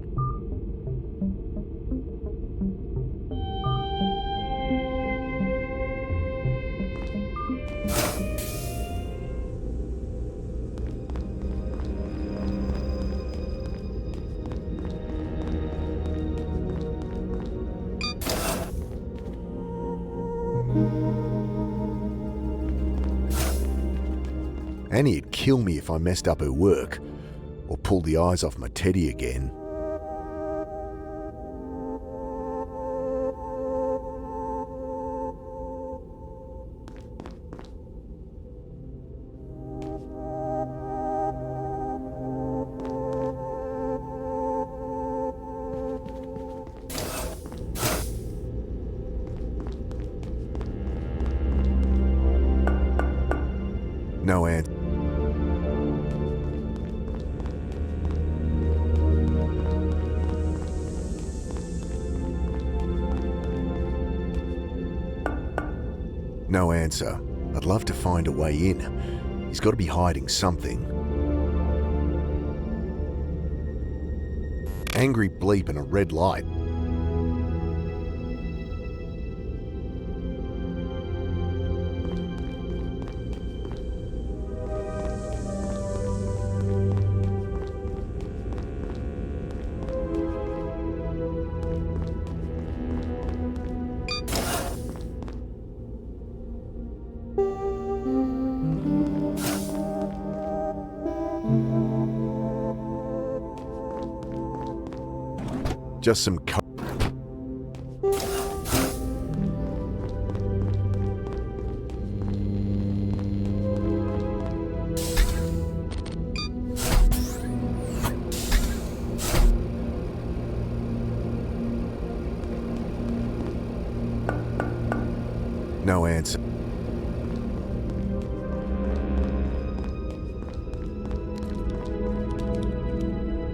Annie'd kill me if I messed up her work, or pulled the eyes off my teddy again. No answer. No answer. I'd love to find a way in. He's got to be hiding something. Angry bleep and a red light. Just some No answer.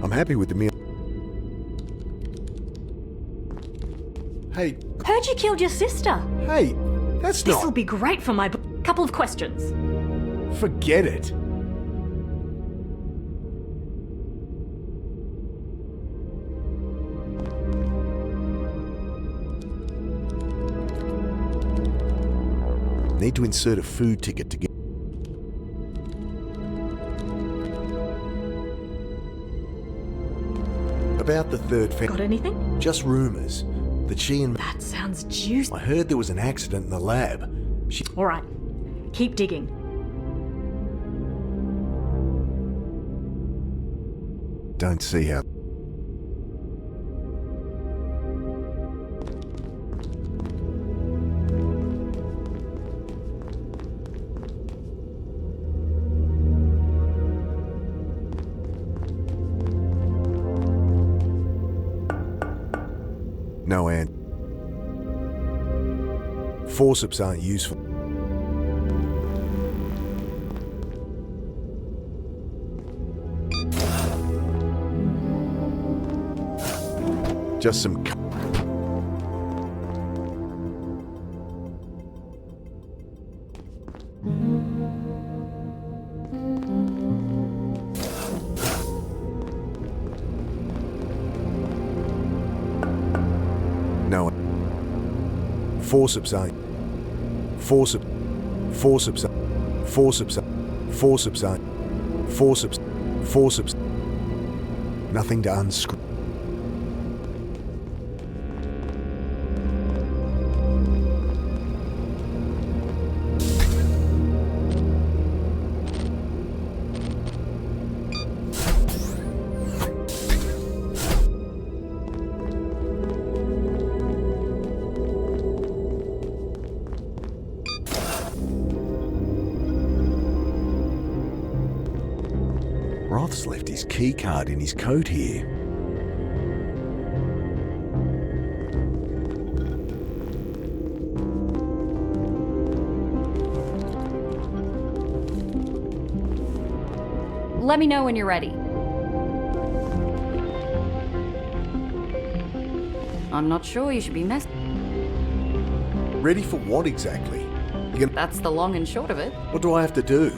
I'm happy with the meal. Hey. Heard you killed your sister. Hey, that's not... This'll be great for my book. Couple of questions. Forget it. Need to insert a food ticket to get... About the third family. Got anything? Just rumours that she and... That sounds juicy. I heard there was an accident in the lab. She... All right. Keep digging. Don't see how... No, Ann. Forceps aren't useful. Just some... No. Forceps aren't. Forceps aren't. Forceps. Nothing to unscrew. Roth's left his keycard in his coat here. Let me know when you're ready. I'm not sure you should be Ready for what exactly? That's the long and short of it. What do I have to do?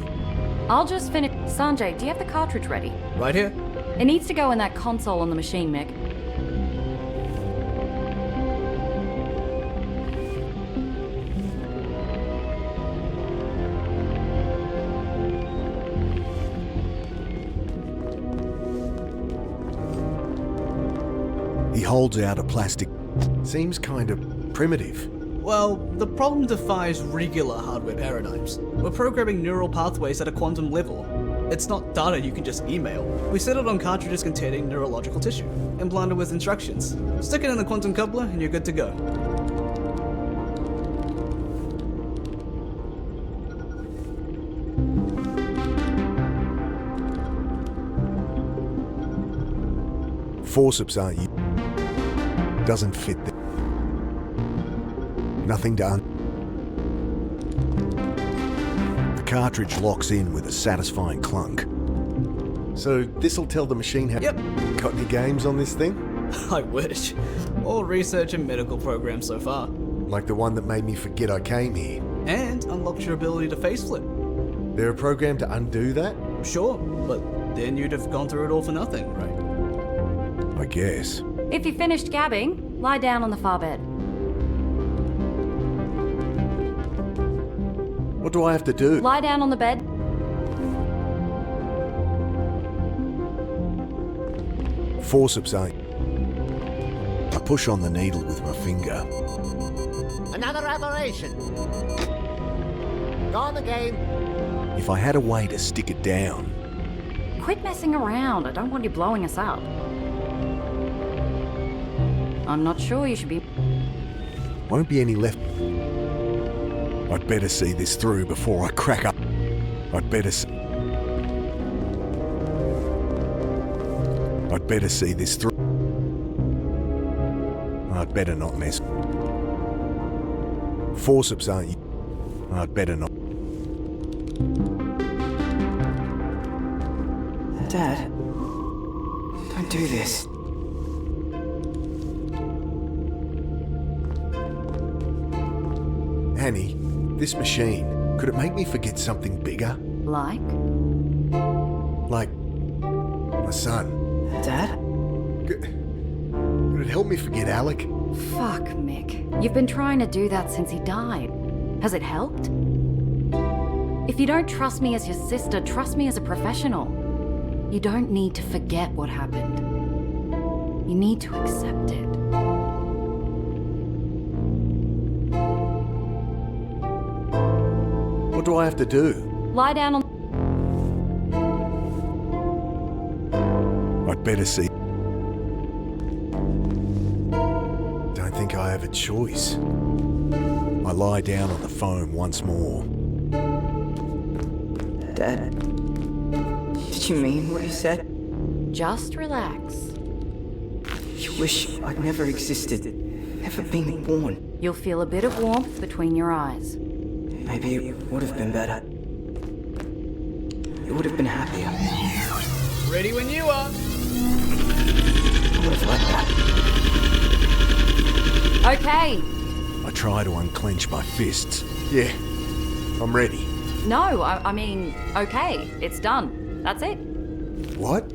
I'll just finish. Sanjay, do you have the cartridge ready? Right here? It needs to go in that console on the machine, Mick. He holds out a plastic... Seems kind of primitive. Well, the problem defies regular hardware paradigms. We're programming neural pathways at a quantum level. It's not data you can just email. We set it on cartridges containing neurological tissue, implanted with instructions. Stick it in the quantum coupler and you're good to go. Forceps aren't you. Doesn't fit there. Nothing done. The cartridge locks in with a satisfying clunk. So this'll tell the machine how... Yep. Got any games on this thing? I wish. All research and medical programs so far. Like the one that made me forget I came here. And unlocks your ability to face flip. There a program to undo that? Sure, but then you'd have gone through it all for nothing, right? I guess. If you finished gabbing, lie down on the far bed. What do I have to do? Lie down on the bed. Forceps aren't... I push on the needle with my finger. Another aberration. Gone again. If I had a way to stick it down... Quit messing around. I don't want you blowing us up. I'm not sure you should be... Won't be any left... I'd better see this through before I crack up. I'd better see this through. I'd better not mess. Forceps aren't you. I'd better not. Dad, don't do this. Annie, this machine, could it make me forget something bigger? Like? Like my son. Dad? Could it help me forget Alec? Fuck, Mick. You've been trying to do that since he died. Has it helped? If you don't trust me as your sister, trust me as a professional. You don't need to forget what happened. You need to accept it. What do I have to do? Lie down on... I'd better see. Don't think I have a choice. I lie down on the foam once more. Dad, did you mean what you said? Just relax. You wish I'd never existed. never been born. You'll feel a bit of warmth between your eyes. Maybe it would have been better. It would have been happier. Ready when you are. I would have liked that. Okay. I try to unclench my fists. Yeah, I'm ready. No, I mean, okay. It's done. That's it. What?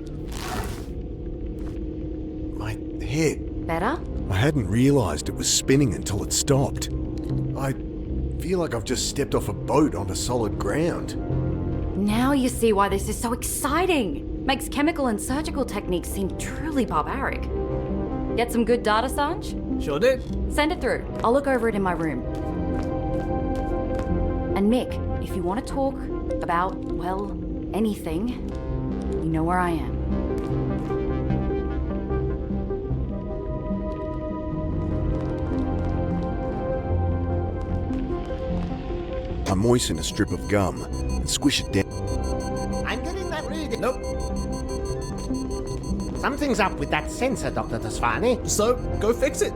My head. Better? I hadn't realised it was spinning until it stopped. I feel like I've just stepped off a boat onto solid ground. Now you see why this is so exciting. Makes chemical and surgical techniques seem truly barbaric. Get some good data, Sanj? Sure did. Send it through. I'll look over it in my room. And Mick, if you want to talk about, well, anything, you know where I am. I moisten a strip of gum and squish it down. I'm getting that reading. Nope. Something's up with that sensor, Dr. Tasfani. So, go fix it.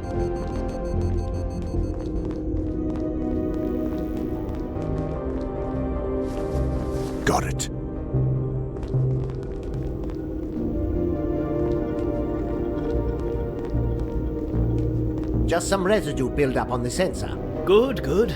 Got it. Just some residue build-up on the sensor. Good, good.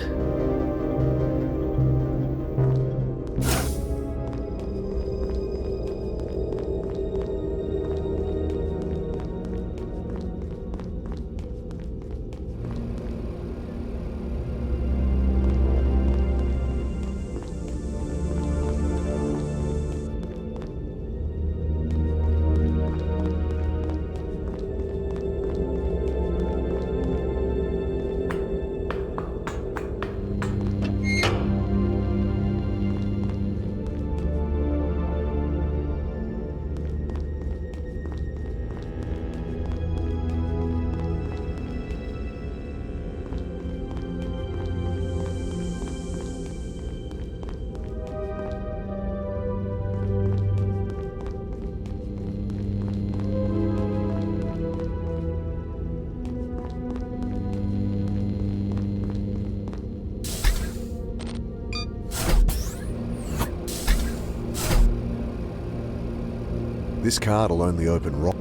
This card'll only open rock.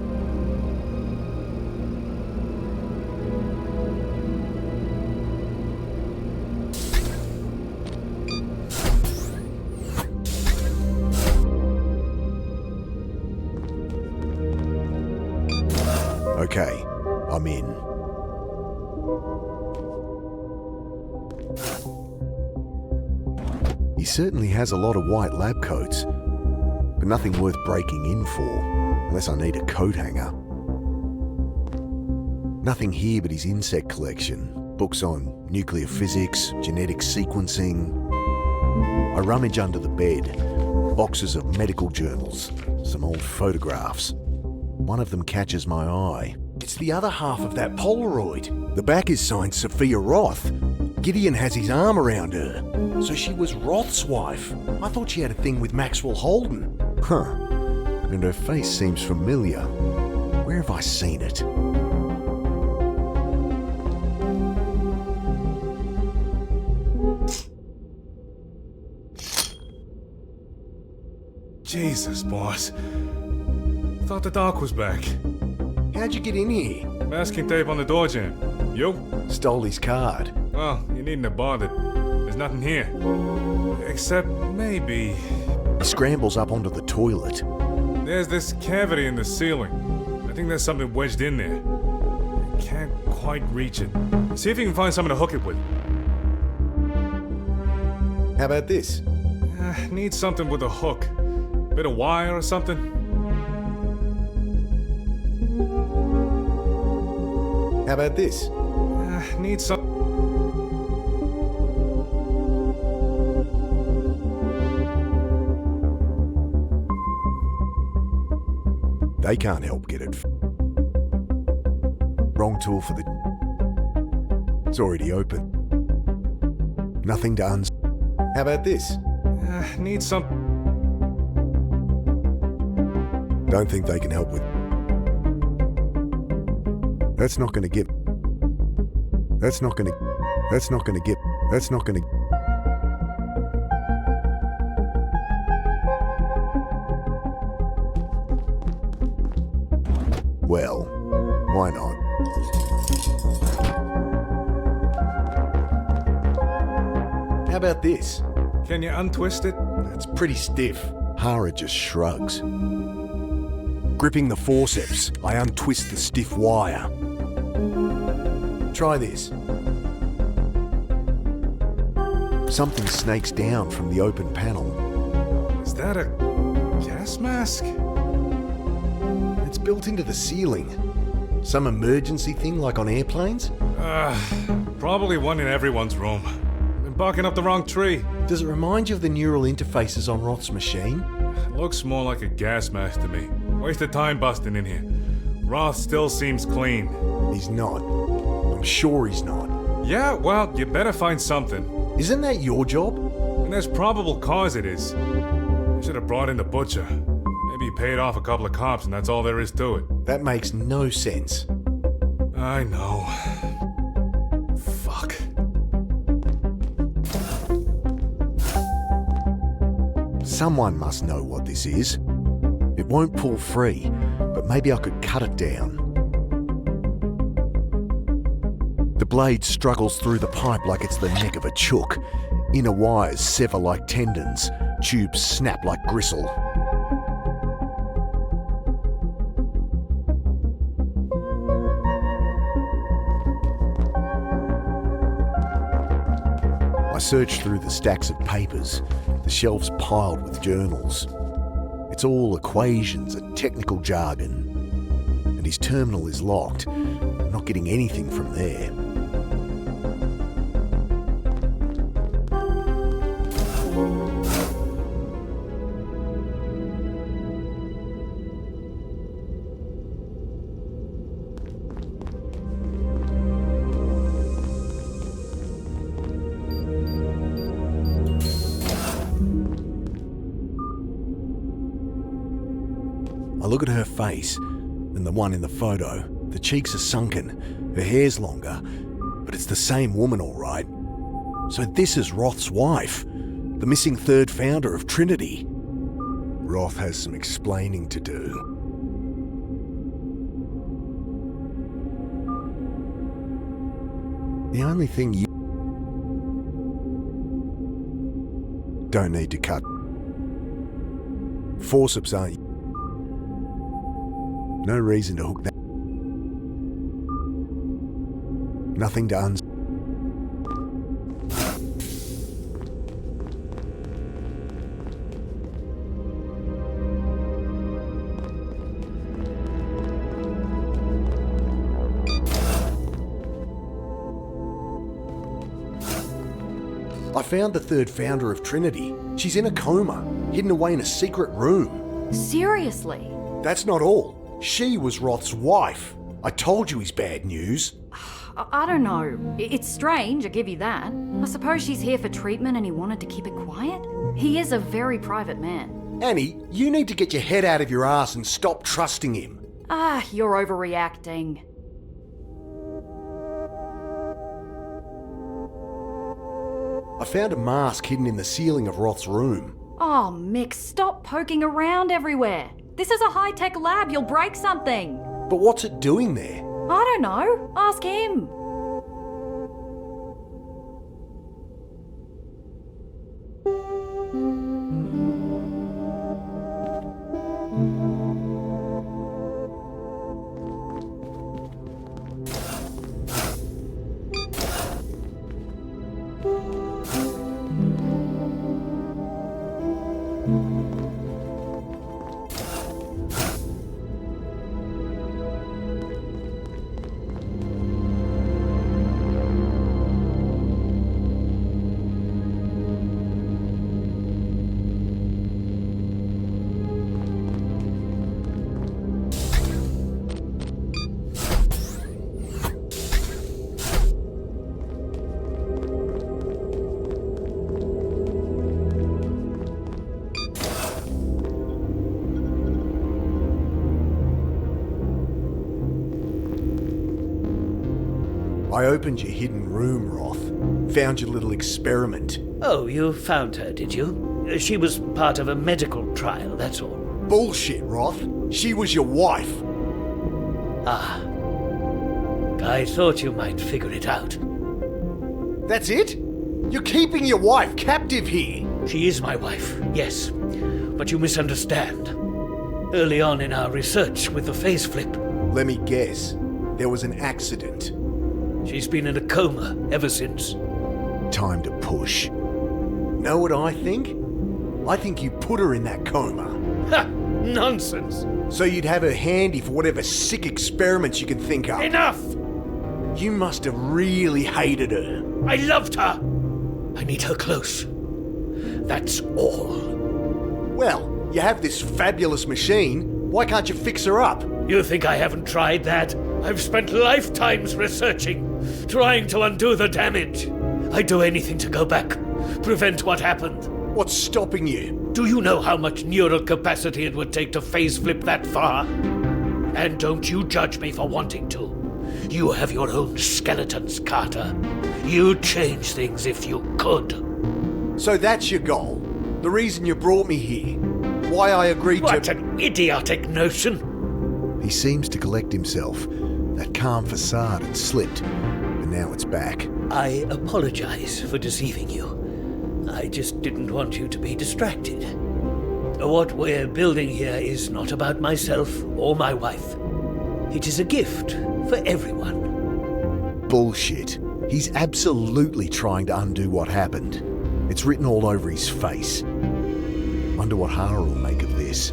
Okay, I'm in. He certainly has a lot of white lab coats, but nothing worth breaking in for, unless I need a coat hanger. Nothing here but his insect collection, books on nuclear physics, genetic sequencing. I rummage under the bed, boxes of medical journals, some old photographs. One of them catches my eye. It's the other half of that Polaroid. The back is signed Sophia Roth. Gideon has his arm around her. So she was Roth's wife. I thought she had a thing with Maxwell Holden. Huh. And her face seems familiar. Where have I seen it? Jesus, boss. Thought the doc was back. How'd you get in here? Masking tape on the door jamb. You? Stole his card. Well, you needn't have bothered. There's nothing here. Except maybe... He scrambles up onto the toilet. There's this cavity in the ceiling. I think there's something wedged in there. I can't quite reach it. See if you can find something to hook it with. How about this? Need something with a hook. Bit of wire or something? How about this? Need some... They can't help get it. Wrong tool for the... It's already open. Nothing to uns... How about this? Need some... Don't think they can help with... That's not going to get... That's not gonna get. Well, why not? How about this? Can you untwist it? It's pretty stiff. Hara just shrugs. Gripping the forceps, I untwist the stiff wire. Try this. Something snakes down from the open panel. Is that a gas mask? It's built into the ceiling. Some emergency thing like on airplanes? Probably one in everyone's room. Been barking up the wrong tree. Does it remind you of the neural interfaces on Roth's machine? Looks more like a gas mask to me. Waste of time busting in here. Roth still seems clean. He's not. I'm sure he's not. Yeah, well, you better find something. Isn't that your job? And there's probable cause it is. I should have brought in the butcher. Maybe he paid off a couple of cops and that's all there is to it. That makes no sense. I know. Fuck. Someone must know what this is. It won't pull free, but maybe I could cut it down. The blade struggles through the pipe like it's the neck of a chook. Inner wires sever like tendons. Tubes snap like gristle. I search through the stacks of papers, the shelves piled with journals. It's all equations and technical jargon. And his terminal is locked. I'm not getting anything from there. I look at her face and the one in the photo. The cheeks are sunken, her hair's longer, but it's the same woman all right. So this is Roth's wife, the missing third founder of Trinity. Roth has some explaining to do. The only thing you don't need to cut. Forceps aren't. No reason to hook that. Nothing to uns. I found the third founder of Trinity. She's in a coma, hidden away in a secret room. Seriously? That's not all. She was Roth's wife. I told you he's bad news. I don't know. It's strange, I give you that. I suppose she's here for treatment and he wanted to keep it quiet? He is a very private man. Annie, you need to get your head out of your ass and stop trusting him. You're overreacting. I found a mask hidden in the ceiling of Roth's room. Oh, Mick, stop poking around everywhere. This is a high-tech lab, you'll break something. But what's it doing there? I don't know. Ask him. I opened your hidden room, Roth. Found your little experiment. Oh, you found her, did you? She was part of a medical trial, that's all. Bullshit, Roth. She was your wife. Ah. I thought you might figure it out. That's it? You're keeping your wife captive here. She is my wife, yes. But you misunderstand. Early on in our research with the phase flip, Let me guess. There was an accident. she's been in a coma ever since. Time to push. Know what I think? I think you put her in that coma. Ha! Nonsense! So you'd have her handy for whatever sick experiments you can think of. Enough! You must have really hated her. I loved her! I need her close. That's all. Well, you have this fabulous machine. Why can't you fix her up? You think I haven't tried that? I've spent lifetimes researching, trying to undo the damage. I'd do anything to go back, prevent what happened. What's stopping you? Do you know how much neural capacity it would take to phase flip that far? And don't you judge me for wanting to. You have your own skeletons, Carter. You'd change things if you could. So that's your goal? The reason you brought me here? Why I agreed What to... an idiotic notion! He seems to collect himself. That calm facade had slipped, and now it's back. I apologize for deceiving you. I just didn't want you to be distracted. What we're building here is not about myself or my wife. It is a gift for everyone. Bullshit. He's absolutely trying to undo what happened. It's written all over his face. Wonder what Hara will make of this.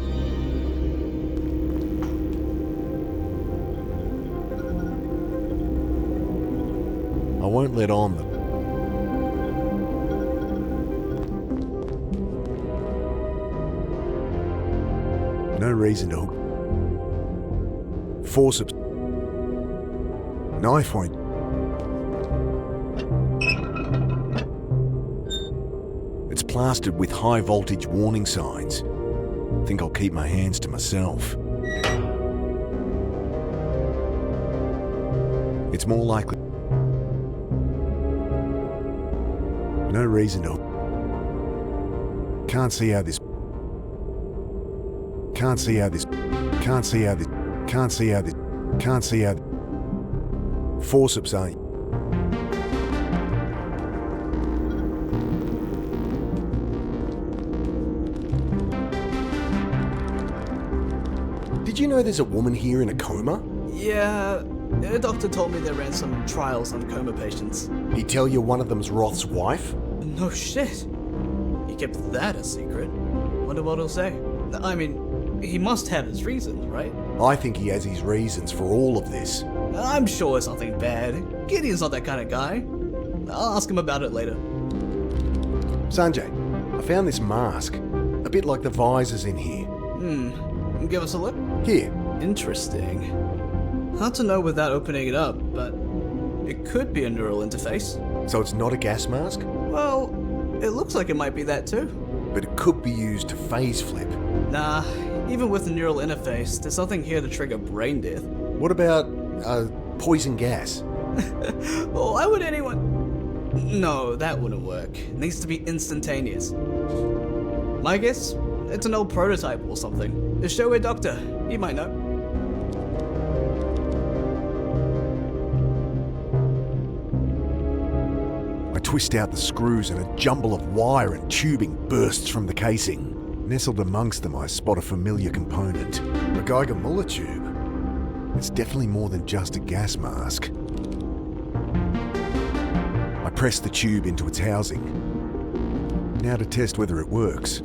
I won't let on the... No reason to hook... Forceps... Knife point... It's plastered with high voltage warning signs. Think I'll keep my hands to myself. It's more likely... No reason to... Can't see how this... Can't see how this... Can't see how this... Can't see how this... Can't see how... Forceps aren't... Did you know there's a woman here in a coma? Yeah, a doctor told me they ran some trials on coma patients. He tell you one of them's Roth's wife? No shit. He kept that a secret. Wonder what he'll say. I mean, he must have his reasons, right? I think he has his reasons for all of this. I'm sure it's nothing bad. Gideon's not that kind of guy. I'll ask him about it later. Sanjay, I found this mask. A bit like the visors in here. Give us a look. Here. Interesting. Hard to know without opening it up, but it could be a neural interface. So it's not a gas mask? Well, it looks like it might be that too. But it could be used to phase flip. Nah, even with the neural interface, there's nothing here to trigger brain death. What about, poison gas? Why would anyone... No, that wouldn't work. It needs to be instantaneous. My guess? It's an old prototype or something. Show a doctor. He might know. I twist out the screws and a jumble of wire and tubing bursts from the casing. Nestled amongst them, I spot a familiar component. A Geiger Muller tube. It's definitely more than just a gas mask. I press the tube into its housing. Now to test whether it works.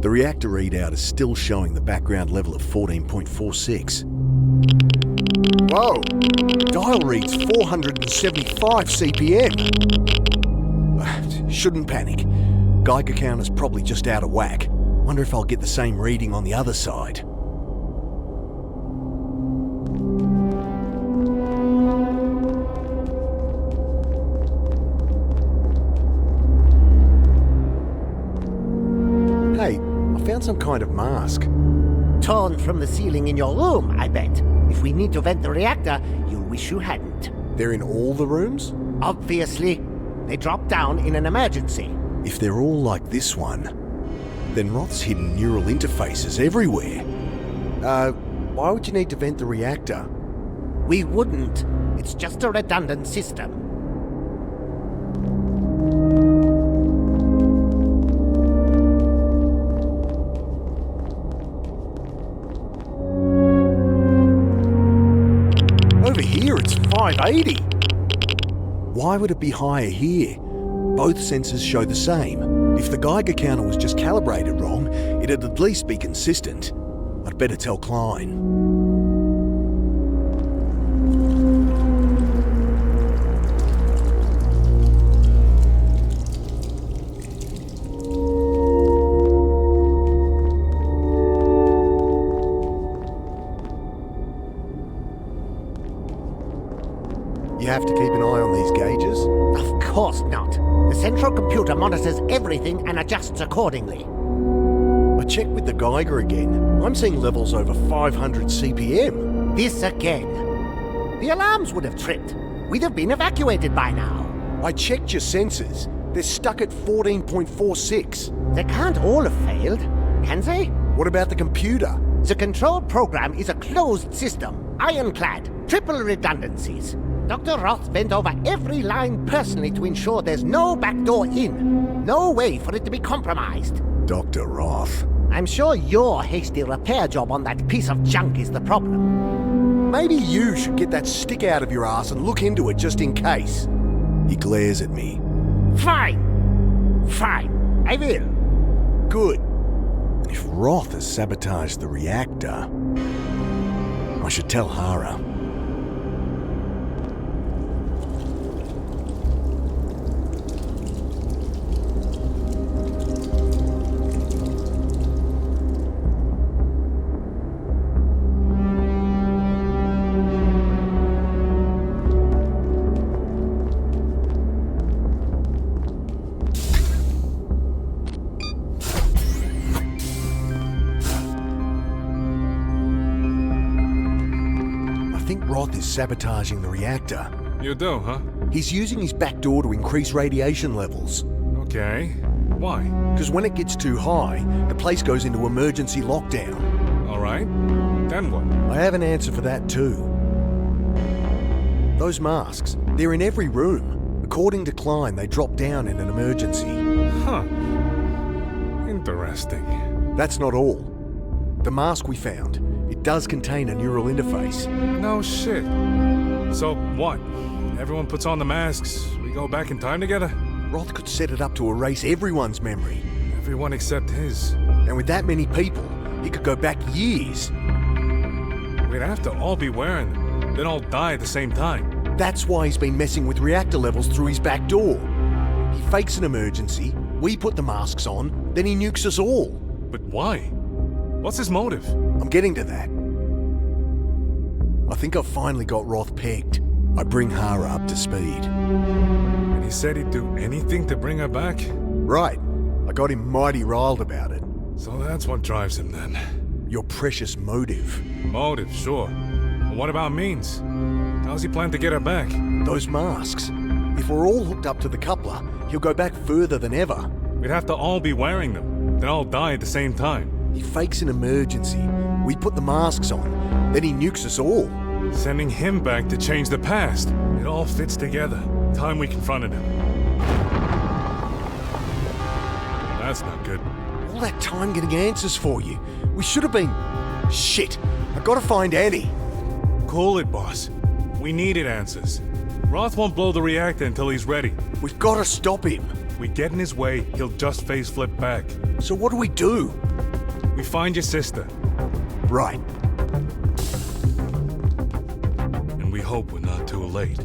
The reactor readout is still showing the background level of 14.46. Whoa! Dial reads 475 CPM. Shouldn't panic. Geiger counter's probably just out of whack. Wonder if I'll get the same reading on the other side. Hey, I found some kind of mask. Torn from the ceiling in your room, I bet. If we need to vent the reactor, you'll wish you hadn't. They're in all the rooms? Obviously. They drop down in an emergency. If they're all like this one, then Roth's hidden neural interfaces everywhere. Why would you need to vent the reactor? We wouldn't. It's just a redundant system. Over here it's 580. Why would it be higher here? Both sensors show the same. If the Geiger counter was just calibrated wrong, it'd at least be consistent. I'd better tell Klein. You have to keep an eye on these gauges? Of course not. The central computer monitors everything and adjusts accordingly. I checked with the Geiger again. I'm seeing levels over 500 CPM. This again. The alarms would have tripped. We'd have been evacuated by now. I checked your sensors. They're stuck at 14.46. They can't all have failed, can they? What about the computer? The control program is a closed system, ironclad, triple redundancies. Dr. Roth went over every line personally to ensure there's no backdoor in. No way for it to be compromised. Dr. Roth. I'm sure your hasty repair job on that piece of junk is the problem. Maybe you should get that stick out of your ass and look into it just in case. He glares at me. Fine. Fine. I will. Good. If Roth has sabotaged the reactor, I should tell Hara. Roth is sabotaging the reactor. You do, huh? He's using his back door to increase radiation levels. Okay. Why? Because when it gets too high, the place goes into emergency lockdown. Alright. Then what? I have an answer for that too. Those masks, they're in every room. According to Klein, they drop down in an emergency. Huh. Interesting. That's not all. The mask we found, it does contain a neural interface. No shit. So what? Everyone puts on the masks, we go back in time together? Roth could set it up to erase everyone's memory. Everyone except his. And with that many people, he could go back years. We'd have to all be wearing them, then all die at the same time. That's why he's been messing with reactor levels through his back door. He fakes an emergency, we put the masks on, then he nukes us all. But why? What's his motive? I'm getting to that. I think I've finally got Roth pegged. I bring Hara up to speed. And he said he'd do anything to bring her back? Right. I got him mighty riled about it. So that's what drives him then. Your precious motive. Motive, sure. But what about means? How's he plan to get her back? Those masks. If we're all hooked up to the coupler, he'll go back further than ever. We'd have to all be wearing them, then all die at the same time. He fakes an emergency. We put the masks on, then he nukes us all. Sending him back to change the past. It all fits together. Time we confronted him. That's not good. All that time getting answers for you. We should have been... Shit. I gotta find Annie. Cool it, boss. We needed answers. Roth won't blow the reactor until he's ready. We've gotta stop him. We get in his way, he'll just face flip back. So what do we do? We find your sister. Right. hope we're not too late.